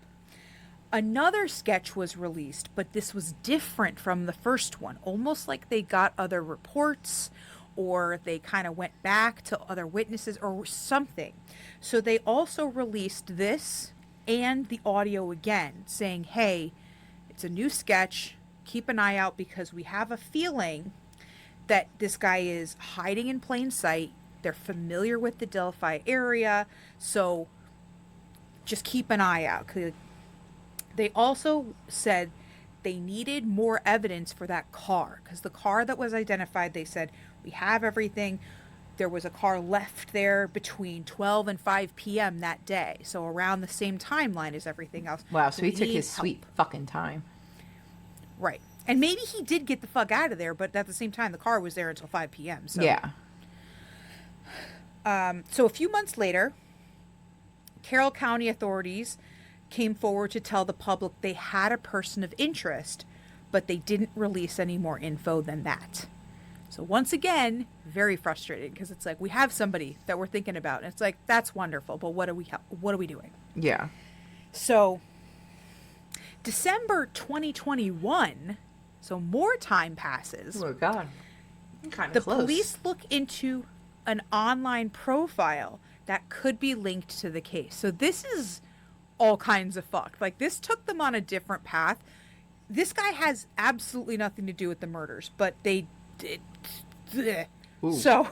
Another sketch was released, but this was different from the first one. Almost like they got other reports, or they kind of went back to other witnesses or something. So they also released this and the audio again, saying, hey, it's a new sketch. Keep an eye out because we have a feeling that this guy is hiding in plain sight. They're familiar with the Delphi area. So just keep an eye out. They also said they needed more evidence for that car, because the car that was identified, they said, we have everything. There was a car left there between 12 and 5 p.m. that day. So around the same timeline as everything else. Wow, so he took his help. sweet fucking time. Right. And maybe he did get the fuck out of there, but at the same time, the car was there until 5 p.m. So. Yeah. So a few months later, Carroll County authorities came forward to tell the public they had a person of interest, but they didn't release any more info than that. So once again, very frustrating, because it's like, we have somebody that we're thinking about, and it's like, that's wonderful, but what are we doing? Yeah. So December 2021, so more time passes. Oh God. I'm kind The of close. police look into an online profile that could be linked to the case. So this is all kinds of fucked. Like, this took them on a different path. This guy has absolutely nothing to do with the murders, but they did. So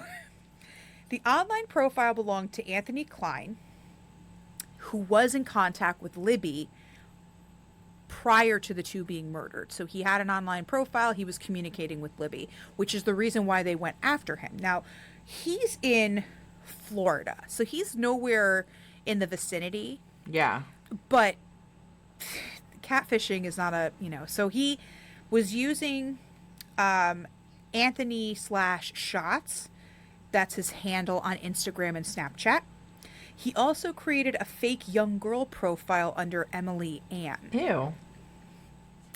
the online profile belonged to Anthony Klein, who was in contact with Libby prior to the two being murdered. So he had an online profile. He was communicating with Libby, which is the reason why they went after him. Now, he's in Florida. So he's nowhere in the vicinity, Yeah. but catfishing is not a, so he was using Anthony/shots. That's his handle on Instagram and Snapchat. He also created a fake young girl profile under Emily Ann. Ew.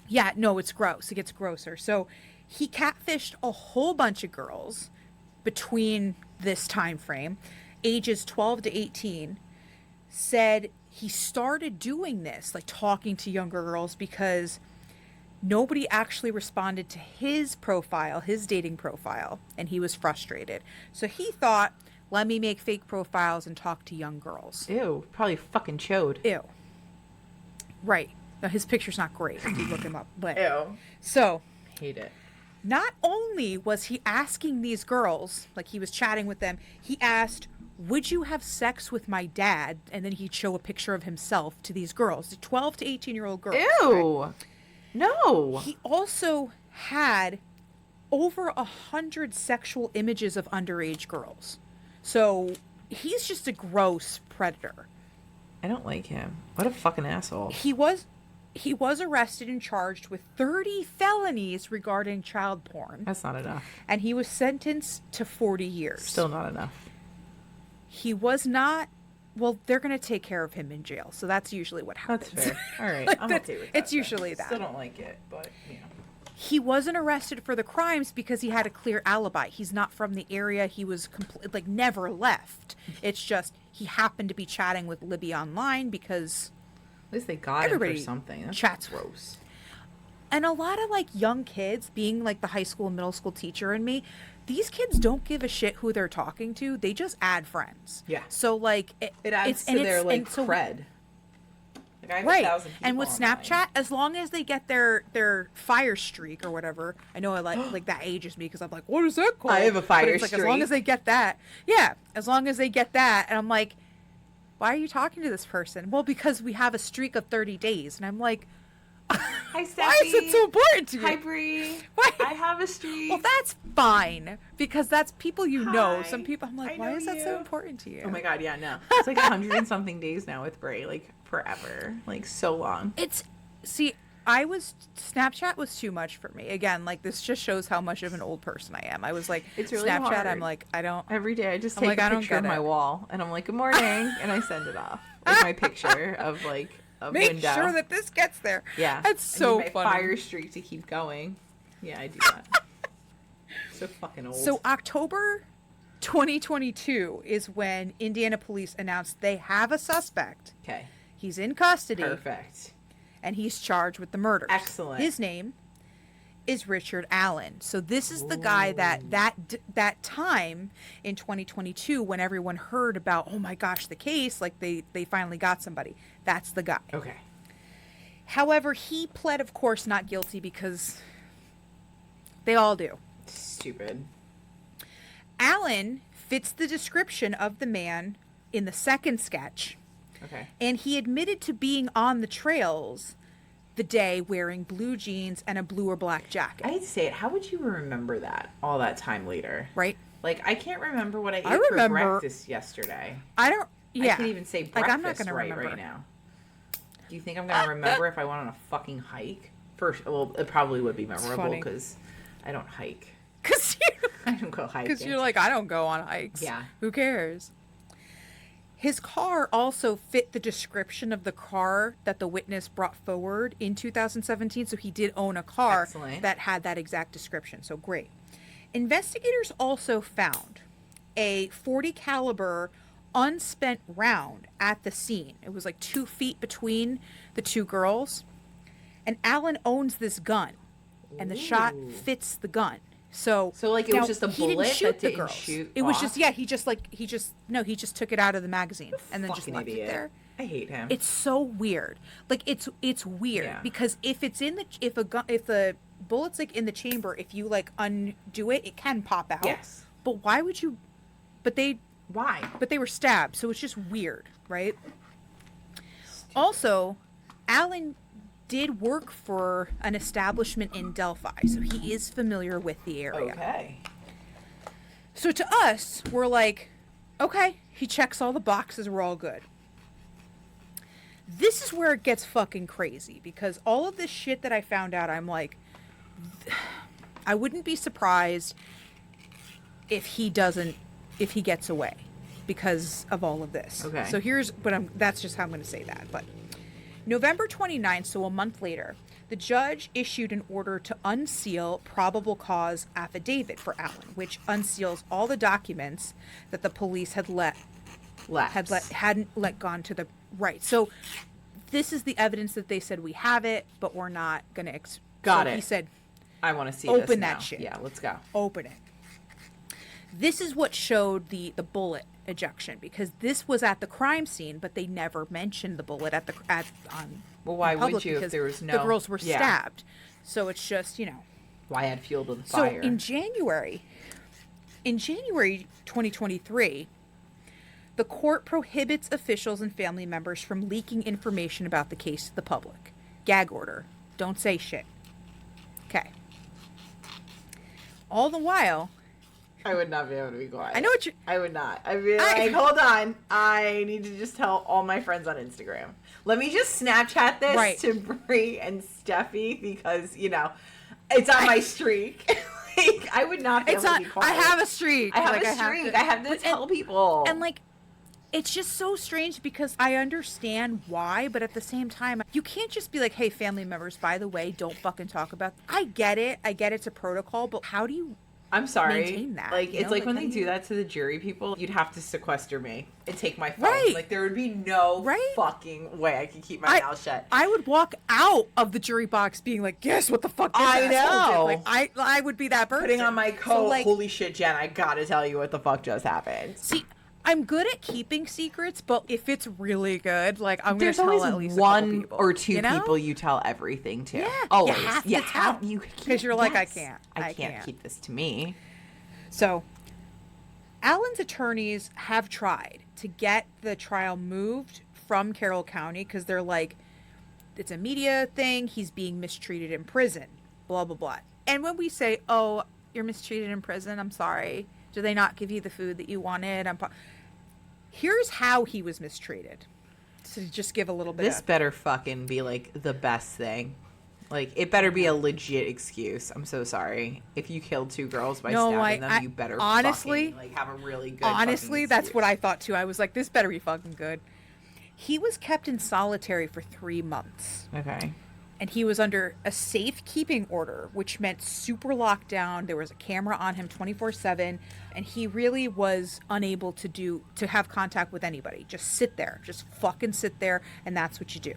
Yeah, no, it's gross. It gets grosser. So he catfished a whole bunch of girls between this time frame, ages 12 to 18. Said he started doing this, like talking to younger girls, because nobody actually responded to his profile, his dating profile, and he was frustrated. So he thought, let me make fake profiles and talk to young girls. Ew. Probably fucking chode. Ew. Right. Now, his picture's not great if you look him up. But Ew. so, Hate it. not only was he asking these girls, like he was chatting with them, he asked, would you have sex with my dad? And then he'd show a picture of himself to these girls, the 12 to 18-year-old girls. Ew. Right? No. He also had over 100 sexual images of underage girls. So he's just a gross predator. I don't like him. What a fucking asshole. He was arrested and charged with 30 felonies regarding child porn. That's not enough. And he was sentenced to 40 years. Still not enough. He was not. Well, they're going to take care of him in jail. So that's usually what happens. That's fair. All right. Like, I'm okay with that. it's usually that. Still don't like it, but, He wasn't arrested for the crimes because he had a clear alibi. He's not from the area. He was never left. It's just he happened to be chatting with Libby online because At least they got everybody him for something. That's chats. gross. And a lot of young kids, being the high school and middle school teacher in me, these kids don't give a shit who they're talking to. They just add friends. Yeah. So It adds to their cred. I have right. 1,000 people And with online. Snapchat, as long as they get their fire streak or whatever, I know I like that ages me because I'm like, what is that called? I have a fire but it's as long streak. as they get that, yeah, as long as they get that, and I'm like, why are you talking to this person? Well, because we have a streak of 30 days, and I'm like, Hi, Steffi. why is it so important to you? Hi, Bree. Why? I have a streak. Well, that's fine because that's people you know. Hi. Some people, I'm like, I why know is that so you. important to you? Oh my god, yeah, no. It's 100 and something days now with Bray, forever, so long. Snapchat was too much for me. Again, this just shows how much of an old person I am. I was like, It's really Snapchat, hard. I'm like, I don't. Every day I just I'm take like, a I don't picture of get my it. wall and I'm like, good morning, and I send it off with my picture of a Make window. sure that this gets there. Yeah, That's so I need my funny. fire streak to keep going. Yeah, I do that. So fucking old. So October 2022 is when Indiana police announced they have a suspect. okay, He's in custody. perfect. And he's charged with the murders. Excellent. His name is Richard Allen. So this is the guy that time in 2022 when everyone heard about, oh my gosh, the case, they finally got somebody. That's the guy. Okay. However, he pled, of course, not guilty because they all do. Stupid. Allen fits the description of the man in the second sketch. Okay. And he admitted to being on the trails the day wearing blue jeans and a blue or black jacket. I hate to say it. How would you remember that all that time later? Right? I can't remember what I ate remember- for breakfast yesterday. I don't. Yeah. I can't even say breakfast I'm not gonna remember right now. Do you think I'm going to remember if I went on a fucking hike? First, well, it probably would be memorable funny. because I don't hike. Because I don't go hiking. you're like, I don't go on hikes. Yeah. Who cares? His car also fit the description of the car that the witness brought forward in 2017. So he did own a car Excellent. that had that exact description. So great. Investigators also found a .40 caliber unspent round at the scene. It was 2 feet between the two girls. And Allen owns this gun. And the shot Ooh. fits the gun. So it now, was just a he didn't bullet shoot that the didn't girls. shoot It was off? just he just took it out of the magazine and then just Fucking left idiot. it there. I hate him. It's so weird. It's weird Yeah. because if it's in the if the bullet's in the chamber, if you undo it, it can pop out. Yes. But why would you? But they Why? were stabbed, so it's just weird, right? Also, Allen did work for an establishment in Delphi, so he is familiar with the area. Okay. So to us, we're like, Okay, he checks all the boxes, we're all good. This is where it gets fucking crazy because all of this shit that I found out, I'm like, I wouldn't be surprised if he gets away because of all of this. Okay. So that's just how I'm going to say that. But November 29th, so a month later, the judge issued an order to unseal probable cause affidavit for Allen, which unseals all the documents that the police hadn't let gone to the right. So this is the evidence that they said we have it, but we're not going to. Got it. He said, I want to see open this that now. shit. Yeah, let's go. Open it. This is what showed the bullet ejection because this was at the crime scene, but they never mentioned the bullet on. Well, why in public would you if because there was no? The girls were Yeah. stabbed, so it's just Why add fuel to the So fire? in January 2023, the court prohibits officials and family members from leaking information about the case to the public. Gag order. Don't say shit. Okay. All the while, I would not be able to be quiet. I know what you. I would not. I'd be like, hold on. I need to just tell all my friends on Instagram. Let me just Snapchat this Right. to Brie and Steffi because, it's on my streak. Like, I would not be able to be quiet. I have a streak. I have Like, a streak. I have to tell people. And like, it's just so strange because I understand why, but at the same time, you can't just be like, hey, family members, by the way, don't fucking talk about. I get it. It's a protocol, but how do you I'm sorry. maintain that? Like, it's like when how they do do that to the jury people, you'd have to sequester me and take my phone. Right. Like, there would be no Right. fucking way I could keep my mouth shut. I would walk out of the jury box being like, guess what the fuck this I asshole know. did? Like, I would be that person. Putting on my coat, So, like, holy shit, Jen, I gotta tell you what the fuck just happened. see, I'm good at keeping secrets, but if it's really good, like, I'm going to There's tell always at least a one couple people, or two you know? people you tell everything to. Yeah, Always. you have to tell. you Because you're like, I yes. can't. I can't keep this to me. So, Allen's attorneys have tried to get the trial moved from Carroll County because they're like, it's a media thing. He's being mistreated in prison, blah, blah, blah. And when we say, oh, you're mistreated in prison, I'm sorry. Do they not give you the food that you wanted? Here's how he was mistreated. So to just give a little bit This of... better fucking be like the best thing. Like, it better be a legit excuse. I'm so sorry. If you killed two girls by stabbing them, you better honestly, fucking, have a really good honestly, fucking that's excuse. what I thought too. I was like, this better be fucking good. He was kept in solitary for 3 months. Okay. And he was under a safekeeping order, which meant super lockdown. There was a camera on him 24/7, and he really was unable to have contact with anybody. Just sit there. Just fucking sit there, and that's what you do.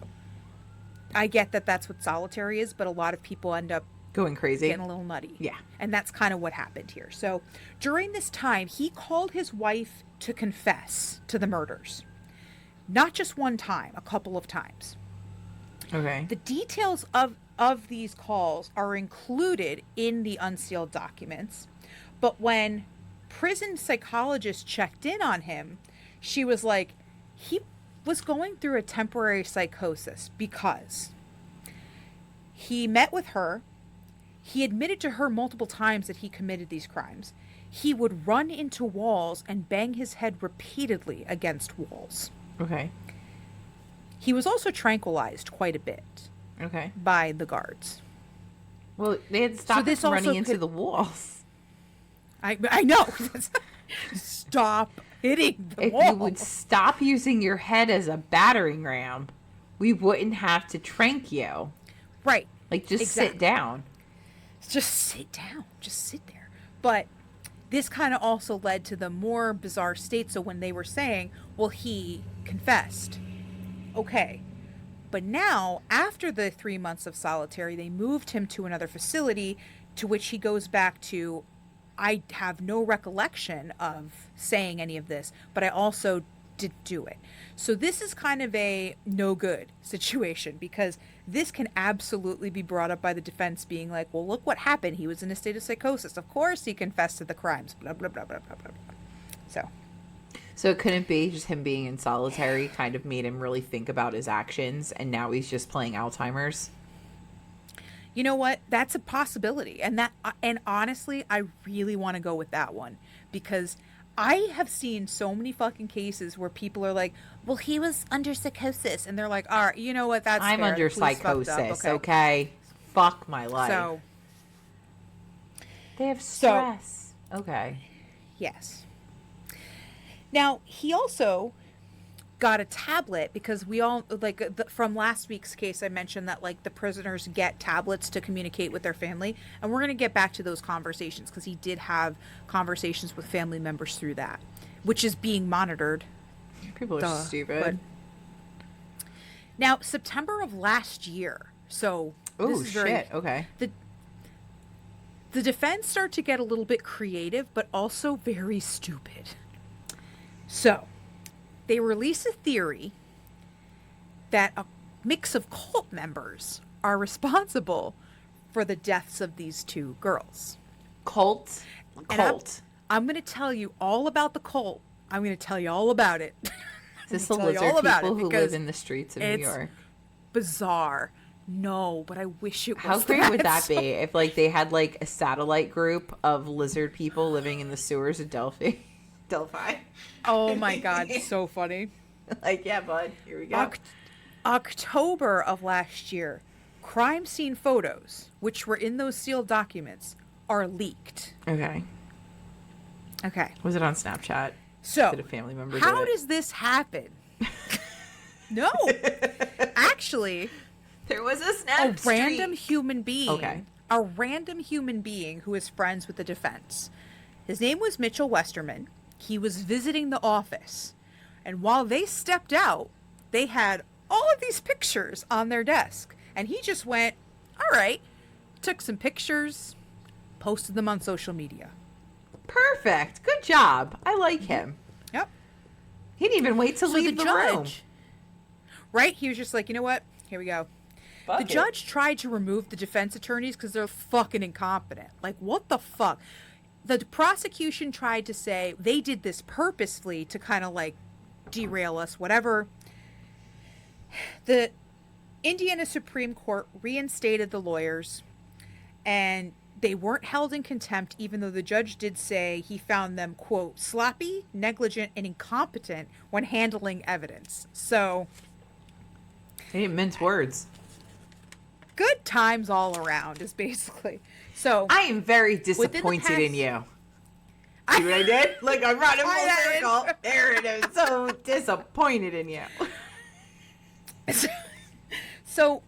I get that that's what solitary is, but a lot of people end up Going crazy. getting a little nutty. Yeah. And that's kind of what happened here. So during this time, he called his wife to confess to the murders. Not just one time, a couple of times. Okay. The details of these calls are included in the unsealed documents, but when prison psychologist checked in on him, she was like, he was going through a temporary psychosis because he met with her. He admitted to her multiple times that he committed these crimes. He would run into walls and bang his head repeatedly against walls. Okay. He was also tranquilized quite a bit Okay. by the guards. Well, they had stopped this from also running into could- the walls. I know. Stop hitting the If wall. you would stop using your head as a battering ram, we wouldn't have to trank you. Right. Like, just Exactly. sit down. Just sit down. Just sit there. But this kind of also led to the more bizarre state. So when they were saying, well, he confessed. Okay. But now, after the 3 months of solitary, they moved him to another facility to which he goes back to, I have no recollection of saying any of this, but I also didn't do it. So this is kind of a no good situation because this can absolutely be brought up by the defense being like, well, look what happened. He was in a state of psychosis. Of course he confessed to the crimes, blah, blah, blah, blah, blah, blah, blah. So it couldn't be just him being in solitary kind of made him really think about his actions, and now he's just playing Alzheimer's. You know what? That's a possibility. And honestly, I really want to go with that one because I have seen so many fucking cases where people are like, well, he was under psychosis. And they're like, all right, you know what? That's I'm fair. under The police fucked up, psychosis, okay? Fuck my life. So, They have stress. Okay. yes. Now, he also got a tablet because we all, like, from last week's case, I mentioned that, like, the prisoners get tablets to communicate with their family. And we're going to get back to those conversations because he did have conversations with family members through that, which is being monitored. People are stupid. Now, September of last year. So, oh, shit. Okay. The defense started to get a little bit creative, but also very stupid. So, they release a theory that a mix of cult members are responsible for the deaths of these two girls. Cult? I'm going to tell you all about the cult. I'm going to tell you all about it. Is this the lizard people who live in the streets of New York? Bizarre. No, but I wish it was. How great would that be if, like, they had, like, a satellite group of lizard people living in the sewers of Delphi? Oh my God, so funny. Like, yeah, bud, here we go. October of last year, crime scene photos, which were in those sealed documents, are leaked. Okay. Was it on Snapchat? So, did a family member how do it? does this happen? No. Actually, there was a Snap streak. random human being. Okay. A random human being who is friends with the defense. His name was Mitchell Westerman. He was visiting the office. And while they stepped out, they had all of these pictures on their desk. And he just went, all right, took some pictures, posted them on social media. Perfect. Good job. I like him. Yep. He didn't even wait to leave the room. Right? He was just like, you know what? Here we go. The judge tried to remove the defense attorneys because they're fucking incompetent. Like, what the fuck? The prosecution tried to say they did this purposefully to kind of like derail us, whatever. The Indiana Supreme Court reinstated the lawyers, and they weren't held in contempt, even though the judge did say he found them, quote, sloppy, negligent, and incompetent when handling evidence. So, he didn't mince words. Good times all around is basically. So I am very disappointed in you. See what I did? Like, I'm running full circle. There it is. So disappointed in you. So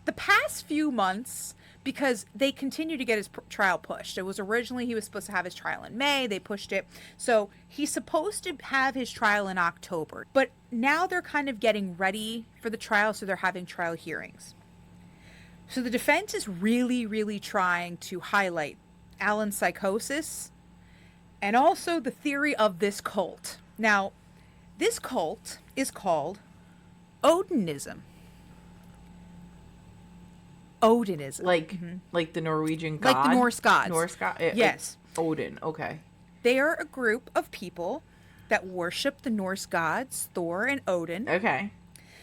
the past few months, because they continue to get his trial pushed. It was originally he was supposed to have his trial in May. They pushed it. So he's supposed to have his trial in October. But now they're kind of getting ready for the trial, so they're having trial hearings. So the defense is really, really trying to highlight Alan's psychosis and also the theory of this cult. Now, this cult is called Odinism. Odinism. Like the Norwegian god? Like the Norse gods. Norse god? Yes. Odin, okay. They are a group of people that worship the Norse gods, Thor and Odin. Okay.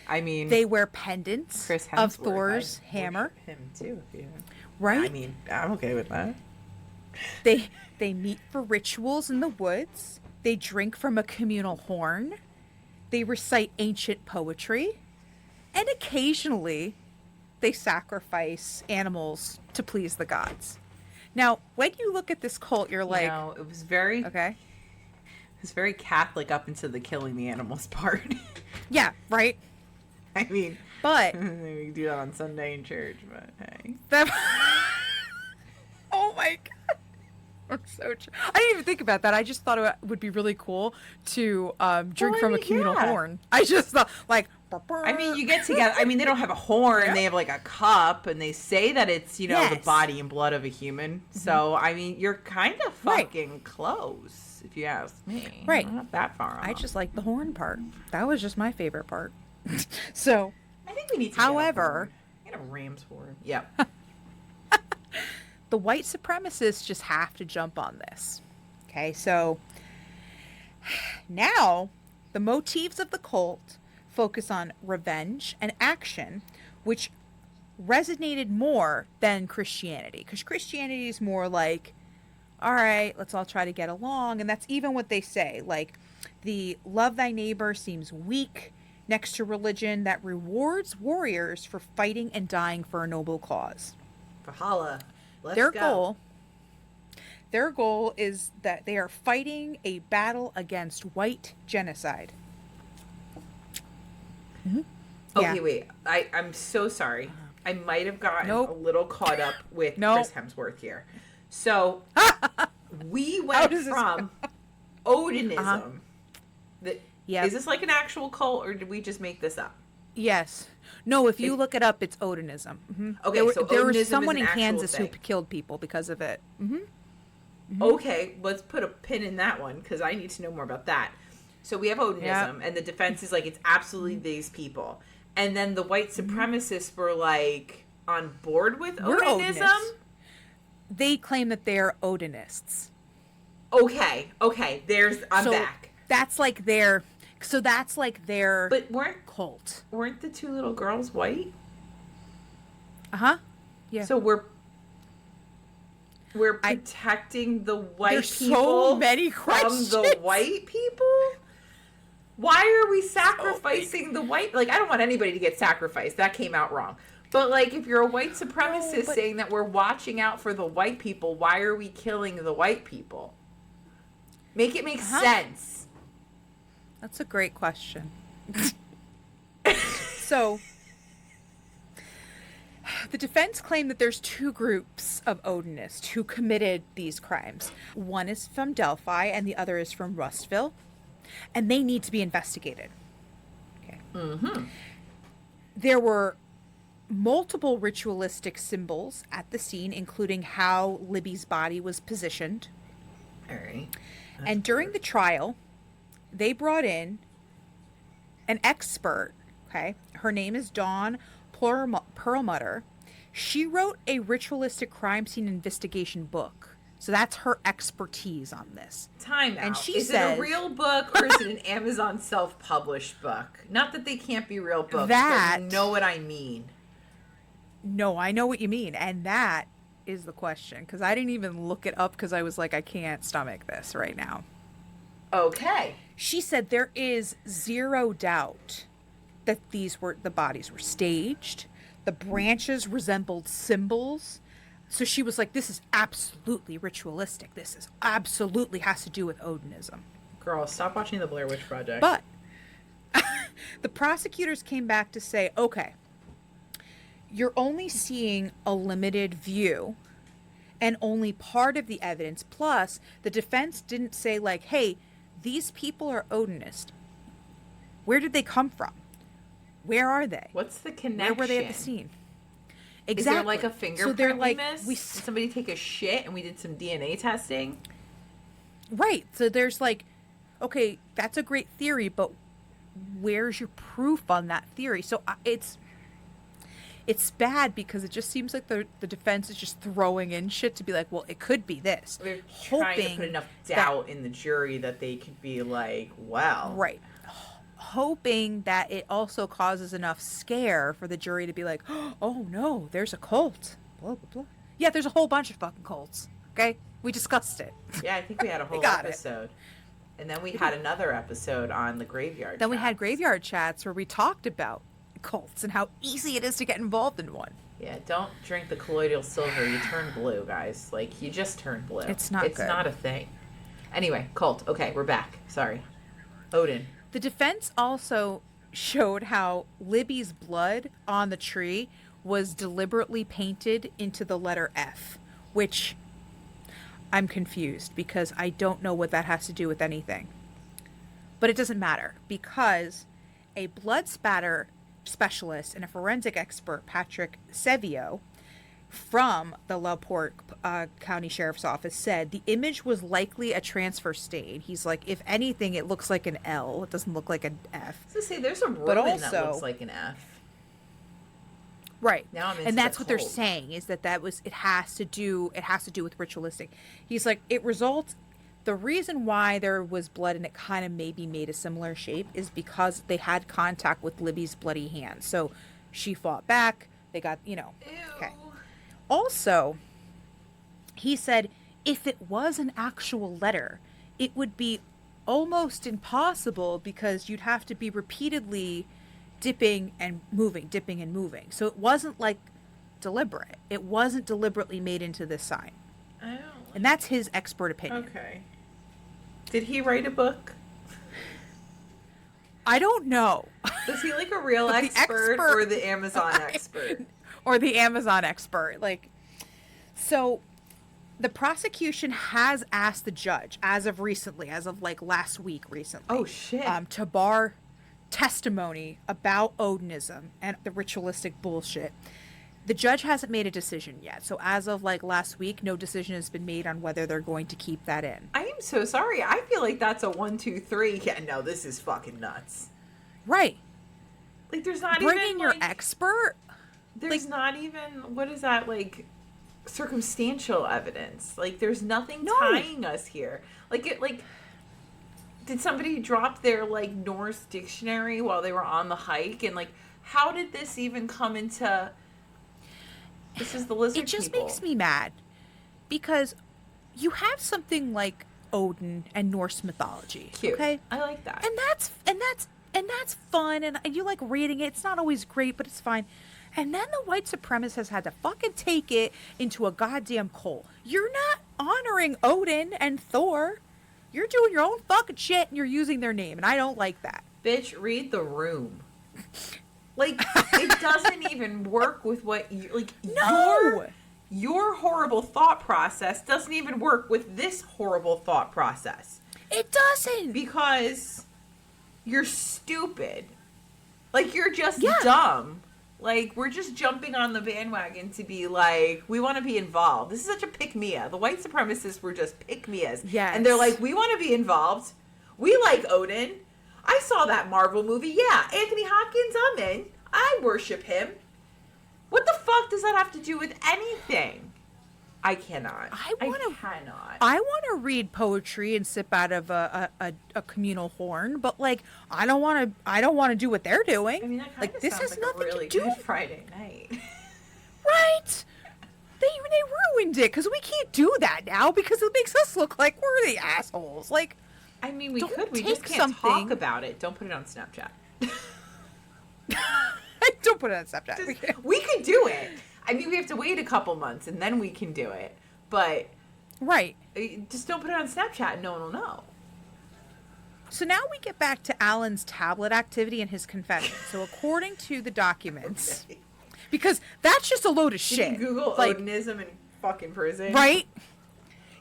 I mean, they wear pendants of Thor's hammer. Him too, right? I mean, I'm okay with that. They meet for rituals in the woods. They drink from a communal horn. They recite ancient poetry, and occasionally, they sacrifice animals to please the gods. Now, when you look at this cult, you're like, it was very okay. It was very Catholic up into the killing the animals part. Yeah, right. I mean, but we do that on Sunday in church, but hey. Oh my God. I'm so I didn't even think about that. I just thought it would be really cool to drink from a communal horn. I just thought, like, I mean, you get together. I mean, they don't have a horn. Yep. They have like a cup, and they say that it's, the body and blood of a human. Mm-hmm. So, I mean, you're kind of fucking close, if you ask me. Right. Not that far off. I just like the horn part. That was just my favorite part. So, I think we need to get a ram's horn. Yep. The white supremacists just have to jump on this. Okay, so now the motifs of the cult focus on revenge and action, which resonated more than Christianity. Because Christianity is more like, all right, let's all try to get along. And that's even what they say. Like, the love thy neighbor seems weak next to religion that rewards warriors for fighting and dying for a noble cause. Valhalla. Let's Their go. goal their goal is that they are fighting a battle against white genocide. Mm-hmm. Okay, Yeah. wait. I'm so sorry. I might have gotten Nope. a little caught up with Nope. Chris Hemsworth here. So we How went does this from Odinism. Uh-huh. Yep. Is this like an actual cult, or did we just make this up? Yes. No, if you look it up, it's Odinism. Mm-hmm. Okay, there, so there was Odinism someone is in an actual Kansas who thing. killed people because of it. Mm-hmm. Okay, let's put a pin in that one because I need to know more about that. So we have Odinism, and the defense is like it's absolutely these people, and then the white supremacists were like on board with We're Odinism. Odinists. They claim that they're Odinists. Okay, I'm So back. That's like their. So that's like their But cult. weren't the two little girls white? Uh huh. Yeah. So we're protecting the white There's people so many from questions. the white people. Why are we sacrificing the white? Like, I don't want anybody to get sacrificed. That came out wrong. But like, if you're a white supremacist saying that we're watching out for the white people, why are we killing the white people? Make it make sense. That's a great question. So, the defense claimed that there's two groups of Odinists who committed these crimes. One is from Delphi and the other is from Rustville, and they need to be investigated. Okay. Mm-hmm. There were multiple ritualistic symbols at the scene, including how Libby's body was positioned. All right. And during the trial, they brought in an expert, okay? Her name is Dawn Perlmutter. She wrote a ritualistic crime scene investigation book. So that's her expertise on this. Time out. And she is says, it a real book or is it an Amazon self-published book? Not that they can't be real books, That- but you know what I mean. No, I know what you mean. And that is the question. Because I didn't even look it up because I was like, I can't stomach this right now. Okay. She said there is zero doubt that the bodies were staged. The branches resembled symbols. So she was like, this is absolutely ritualistic. This is absolutely has to do with Odinism. Girl, stop watching the Blair Witch Project. But the prosecutors came back to say, okay, you're only seeing a limited view and only part of the evidence. Plus, the defense didn't say like, hey, these people are Odinist. Where did they come from? Where are they? What's the connection? Where were they at the scene? Exactly. Is there like a fingerprint they're we like, missed? we Did somebody take a shit and we did some DNA testing? Right. So there's like, okay, that's a great theory, but where's your proof on that theory? So it's bad because it just seems like the defense is just throwing in shit to be like, well, it could be this. They're trying to put enough doubt in the jury that they could be like, well. Right. Hoping that it also causes enough scare for the jury to be like, oh no, there's a cult. Blah, blah, blah. Yeah, there's a whole bunch of fucking cults. Okay? We discussed it. Yeah, I think we had a whole got it. episode. And then we had another episode on the graveyard Then we had chats. graveyard chats where we talked about cults and how easy it is to get involved in one. Yeah, don't drink the colloidal silver. You turn blue, guys. Like, you just turn blue. It's not It's good. not a thing. Anyway, cult. Okay, we're back. Sorry. Odin. The defense also showed how Libby's blood on the tree was deliberately painted into the letter F, which I'm confused because I don't know what that has to do with anything. But it doesn't matter because a blood spatter specialist and a forensic expert, Patrick Sevio, from the Laporte County Sheriff's Office said the image was likely a transfer stain. He's like, if anything, it looks like an L. It doesn't look like an F. So say there's a ruin But that also- looks like an F. Right. Now I'm into and that's the what they're cult. saying is that it has to do with ritualistic. He's like, the reason why there was blood and it kind of maybe made a similar shape is because they had contact with Libby's bloody hand. So she fought back. They got, Ew. Okay. Also, he said if it was an actual letter, it would be almost impossible because you'd have to be repeatedly dipping and moving, dipping and moving. So it wasn't like deliberate. It wasn't deliberately made into this sign. Oh. And that's his expert opinion. Okay. Did he write a book? I don't know. Was he like a real expert or the Amazon expert? Or the Amazon expert. Like, so the prosecution has asked the judge as of recently, as of like last week recently. Oh, shit. To bar testimony about Odinism and the ritualistic bullshit. The judge hasn't made a decision yet. So as of like last week, no decision has been made on whether they're going to keep that in. I am so sorry. I feel like that's a 1, 2, 3. Yeah, no, this is fucking nuts. Right. Like, there's not Bringing even your like, expert. There's like, not even, what is that, like, circumstantial evidence. Like, there's nothing tying us here. Like, did somebody drop their, like, Norse dictionary while they were on the hike? And, like, how did this even come into... This is the lizard It just people. makes me mad because you have something like Odin and Norse mythology. Cute. Okay, I like that. and that's fun, and you like reading it. It's not always great, but it's fine. And then the white supremacist has had to fucking take it into a goddamn cult. You're not honoring Odin and Thor. You're doing your own fucking shit, and you're using their name, and I don't like that. Bitch, read The Room. Like, it doesn't even work with what you... Like, No! Your horrible thought process doesn't even work with this horrible thought process. It doesn't! Because you're stupid. Like, you're just Yeah. dumb. Like, we're just jumping on the bandwagon to be like, we want to be involved. This is such a pick-me-a. The white supremacists were just pick-me-as. Yes. And they're like, we want to be involved. We like Odin. I saw that Marvel movie. Yeah, Anthony Hopkins, I'm in. I worship him. What the fuck does that have to do with anything? I cannot. I cannot. I want to read poetry and sip out of a communal horn, but like I don't want to do what they're doing. I mean, that kind like of this sounds has like nothing a really to do. good Friday night. Right? They ruined it because we can't do that now because it makes us look like we're the assholes. Like, I mean, we don't could. We just take can't talk something- about it. Don't put it on Snapchat. don't put it on Snapchat. We could do it. I mean, we have to wait a couple months and then we can do it. But Right. just don't put it on Snapchat and no one will know. So now we get back to Alan's tablet activity and his confession. So according to the documents, because that's just a load of Did shit. you Google like, Odinism in fucking prison? right?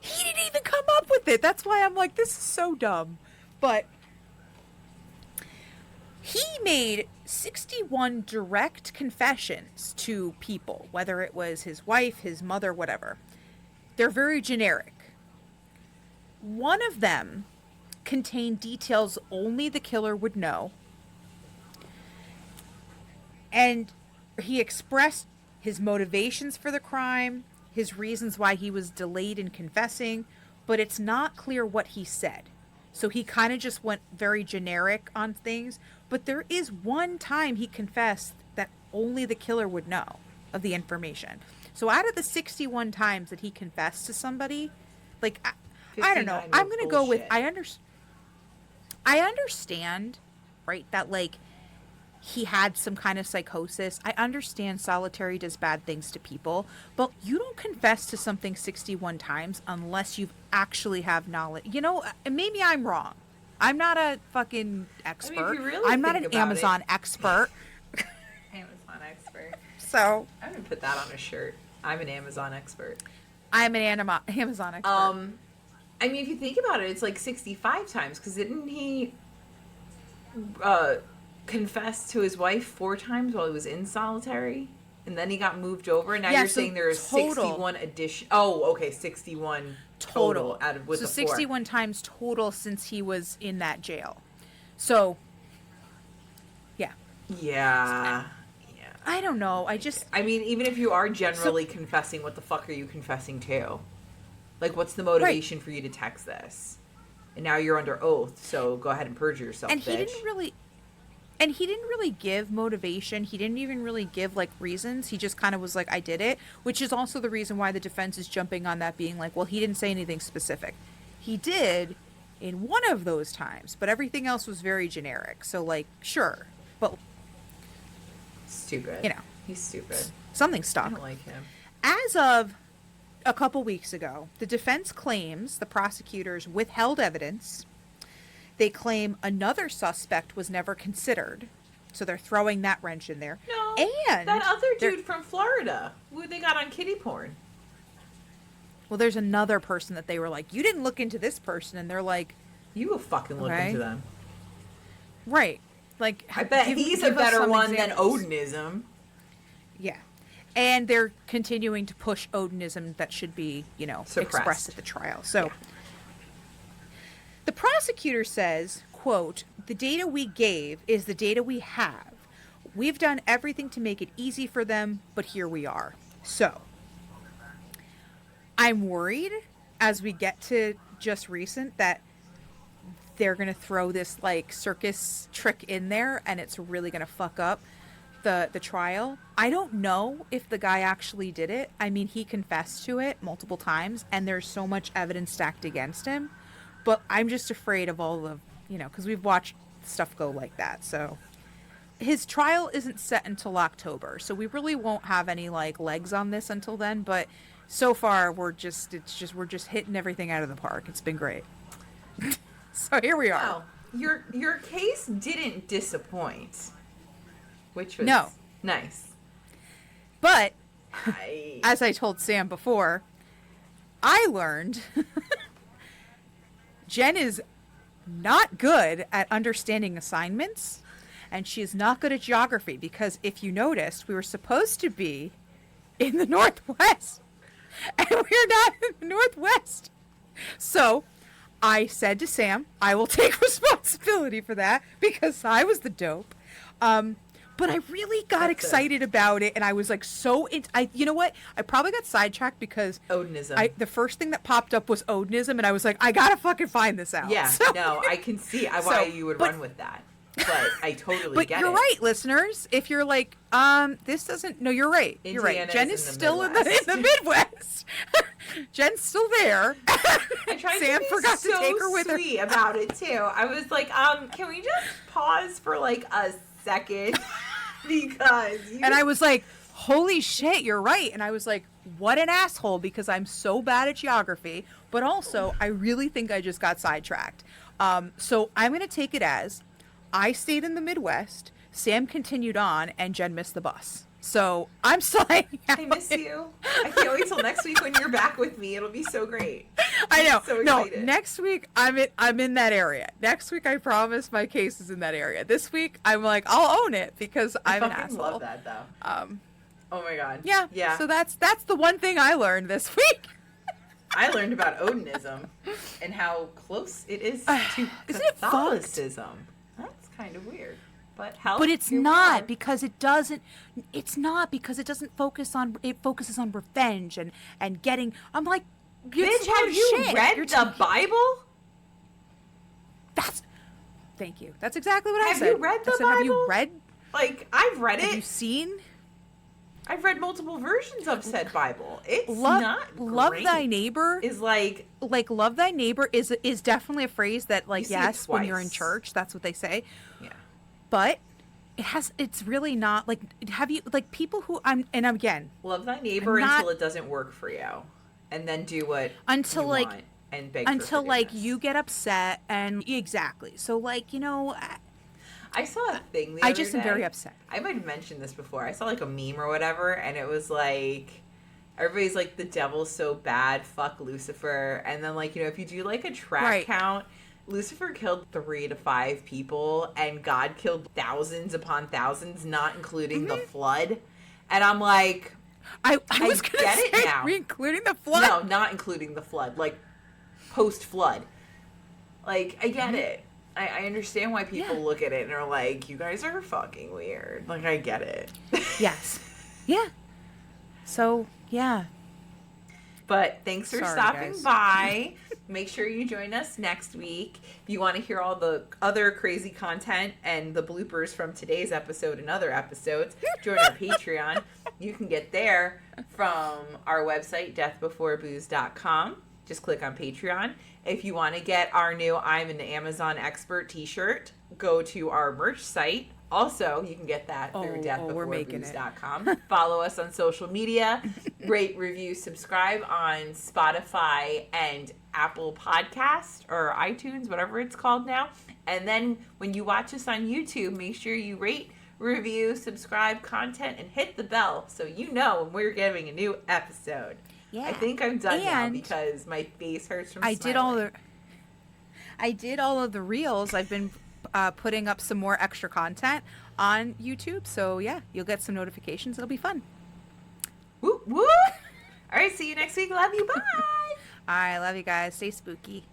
He didn't even come up with it. That's why I'm like, this is so dumb. But he made 61 direct confessions to people, whether it was his wife, his mother, whatever. They're very generic. One of them contained details only the killer would know. And he expressed his motivations for the crime, his reasons why he was delayed in confessing, but it's not clear what he said. So he kind of just went very generic on things. But there is one time he confessed that only the killer would know of the information. So out of the 61 times that he confessed to somebody, like, I don't know. 59 I'm was going to go with, bullshit. I understand, right, that, like, he had some kind of psychosis. I understand solitary does bad things to people, but you don't confess to something 61 times unless you actually have knowledge. You know, maybe I'm wrong. I'm not a fucking expert. you really I'm not think an about Amazon expert. Amazon expert. So I'm gonna put that on a shirt. I'm an Amazon expert. I'm an Amazon expert. I mean, if you think about it, it's like 65 times, because didn't he confess to his wife 4 times while he was in solitary? And then he got moved over, and now Yeah, you're so saying there is total. 61 addition. Oh, okay, 61 total out of with so the 4. 61 times total since he was in that jail. So, yeah. Yeah. I don't know. I mean, even if you are generally confessing, what the fuck are you confessing to? Like, what's the motivation for you to text this? And now you're under oath, so go ahead and perjure yourself, And bitch. he didn't really And he didn't really give motivation. He didn't even really give like reasons. He just kind of was like, I did it, which is also the reason why the defense is jumping on that, being like, well, he didn't say anything specific. He did in one of those times, but everything else was very generic. So, like, sure, but Stupid. you know, He's stupid. something I stuck. don't like him. As of a couple weeks ago, the defense claims the prosecutors withheld evidence. They claim another suspect was never considered. So they're throwing that wrench in there. No, And that other they're- dude from Florida, who they got on kitty porn. Well, there's another person that they were like, you didn't look into this person. And they're like, You will fucking look Okay. into them. right. Like, I bet he's a give us better some one examples. than Odinism. Yeah. And they're continuing to push Odinism that should be, you know, Suppressed. expressed at the trial. So Yeah. the prosecutor says, quote, the data we gave is the data we have. We've done everything to make it easy for them, but here we are. So I'm worried as we get to just recent that they're going to throw this like circus trick in there and it's really going to fuck up the trial. I don't know if the guy actually did it. I mean, he confessed to it multiple times and there's so much evidence stacked against him, but I'm just afraid of all of, you know, because we've watched stuff go like that. So his trial isn't set until October, so we really won't have any like legs on this until then, but so far we're just hitting everything out of the park. It's been great. So here we are. Wow. Your case didn't disappoint, which was No. nice. But I, as I told Sam before, I learned Jen is not good at understanding assignments, and she is not good at geography, because if you noticed, we were supposed to be in the Northwest, and we're not in the Northwest. So I said to Sam, I will take responsibility for that because I was the dope. But I really got excited about it, and I was like you know what? I probably got sidetracked because Odinism. the first thing that popped up was Odinism, and I was like, I gotta fucking find this out. Yeah, So- no, I can see why you would run with that. But I totally But get you're it. right, listeners. If you're like, this doesn't. No, you're right. You're right. Indiana's Jen in is the still in Midwest. the Midwest. Jen's still there. I tried Sam to be forgot so to take her with her. sweet about it too. I was like, can we just pause for like a second? Because And I was like, holy shit, you're right. And I was like, what an asshole, because I'm so bad at geography. But also, I really think I just got sidetracked. So I'm going to take it as I stayed in the Midwest, Sam continued on, and Jen missed the bus. So I'm still hanging out. I miss you. I can't wait till next week when you're back with me. It'll be so great. I know. So No, excited. next week I'm in that area. Next week I promise my case is in that area. This week I'm like, I'll own it because I'm an I fucking asshole. love that though. Oh my god. Yeah. Yeah. So that's the one thing I learned this week. I learned about Odinism and how close it is to Isn't it fucked? Catholicism. That's kind of weird. But how? But it's not because it doesn't. It's not because it doesn't focus on. It focuses on revenge and getting. I'm like, Bitch, have you read the Bible? That's. Thank you. That's exactly what I Have said. you read the I said, Have you Bible? read? Like, I've read Have you it. seen? I've read multiple versions of said Bible. It's Love, not love great. thy neighbor Is like love thy neighbor is definitely a phrase that like You see it yes when you're in twice. church that's what they say, yeah. but it's really not like have you like people who and again Love thy neighbor I'm not- until it doesn't work for you, and then do what Until, you like- want and beg until for like forgiveness. you get upset and exactly so like I saw a thing. The I other just am day. very upset. I might have mentioned this before. I saw like a meme or whatever, and it was like everybody's like the devil's so bad, fuck Lucifer, and then like if you do like a track Right. count, Lucifer killed 3 to 5 people, and God killed thousands upon thousands, not including the flood. And I'm like, I was gonna get say it now. including the flood. no, not including the flood, like post flood. Like I get it. I understand why people Yeah. look at it and are like, you guys are fucking weird. Like, I get it. Yes. Yeah. So yeah. But thanks for Sorry, stopping guys. by. Make sure you join us next week. If you want to hear all the other crazy content and the bloopers from today's episode and other episodes, join our Patreon. You can get there from our website, deathbeforebooze.com. Just click on Patreon. If you want to get our new I'm an Amazon Expert t-shirt, go to our merch site. Also, you can get that through deathbeforebooze.com. Follow us on social media. Rate, review, subscribe on Spotify and Apple Podcast or iTunes, whatever it's called now. And then when you watch us on YouTube, make sure you rate, review, subscribe, content, and hit the bell so you know when we're giving a new episode. Yeah. I think I'm done now because my face hurts from smiling. I did all of the reels. I've been putting up some more extra content on YouTube. So yeah, you'll get some notifications. It'll be fun. Woo woo! All right, see you next week. Love you. Bye. I love you guys. Stay spooky.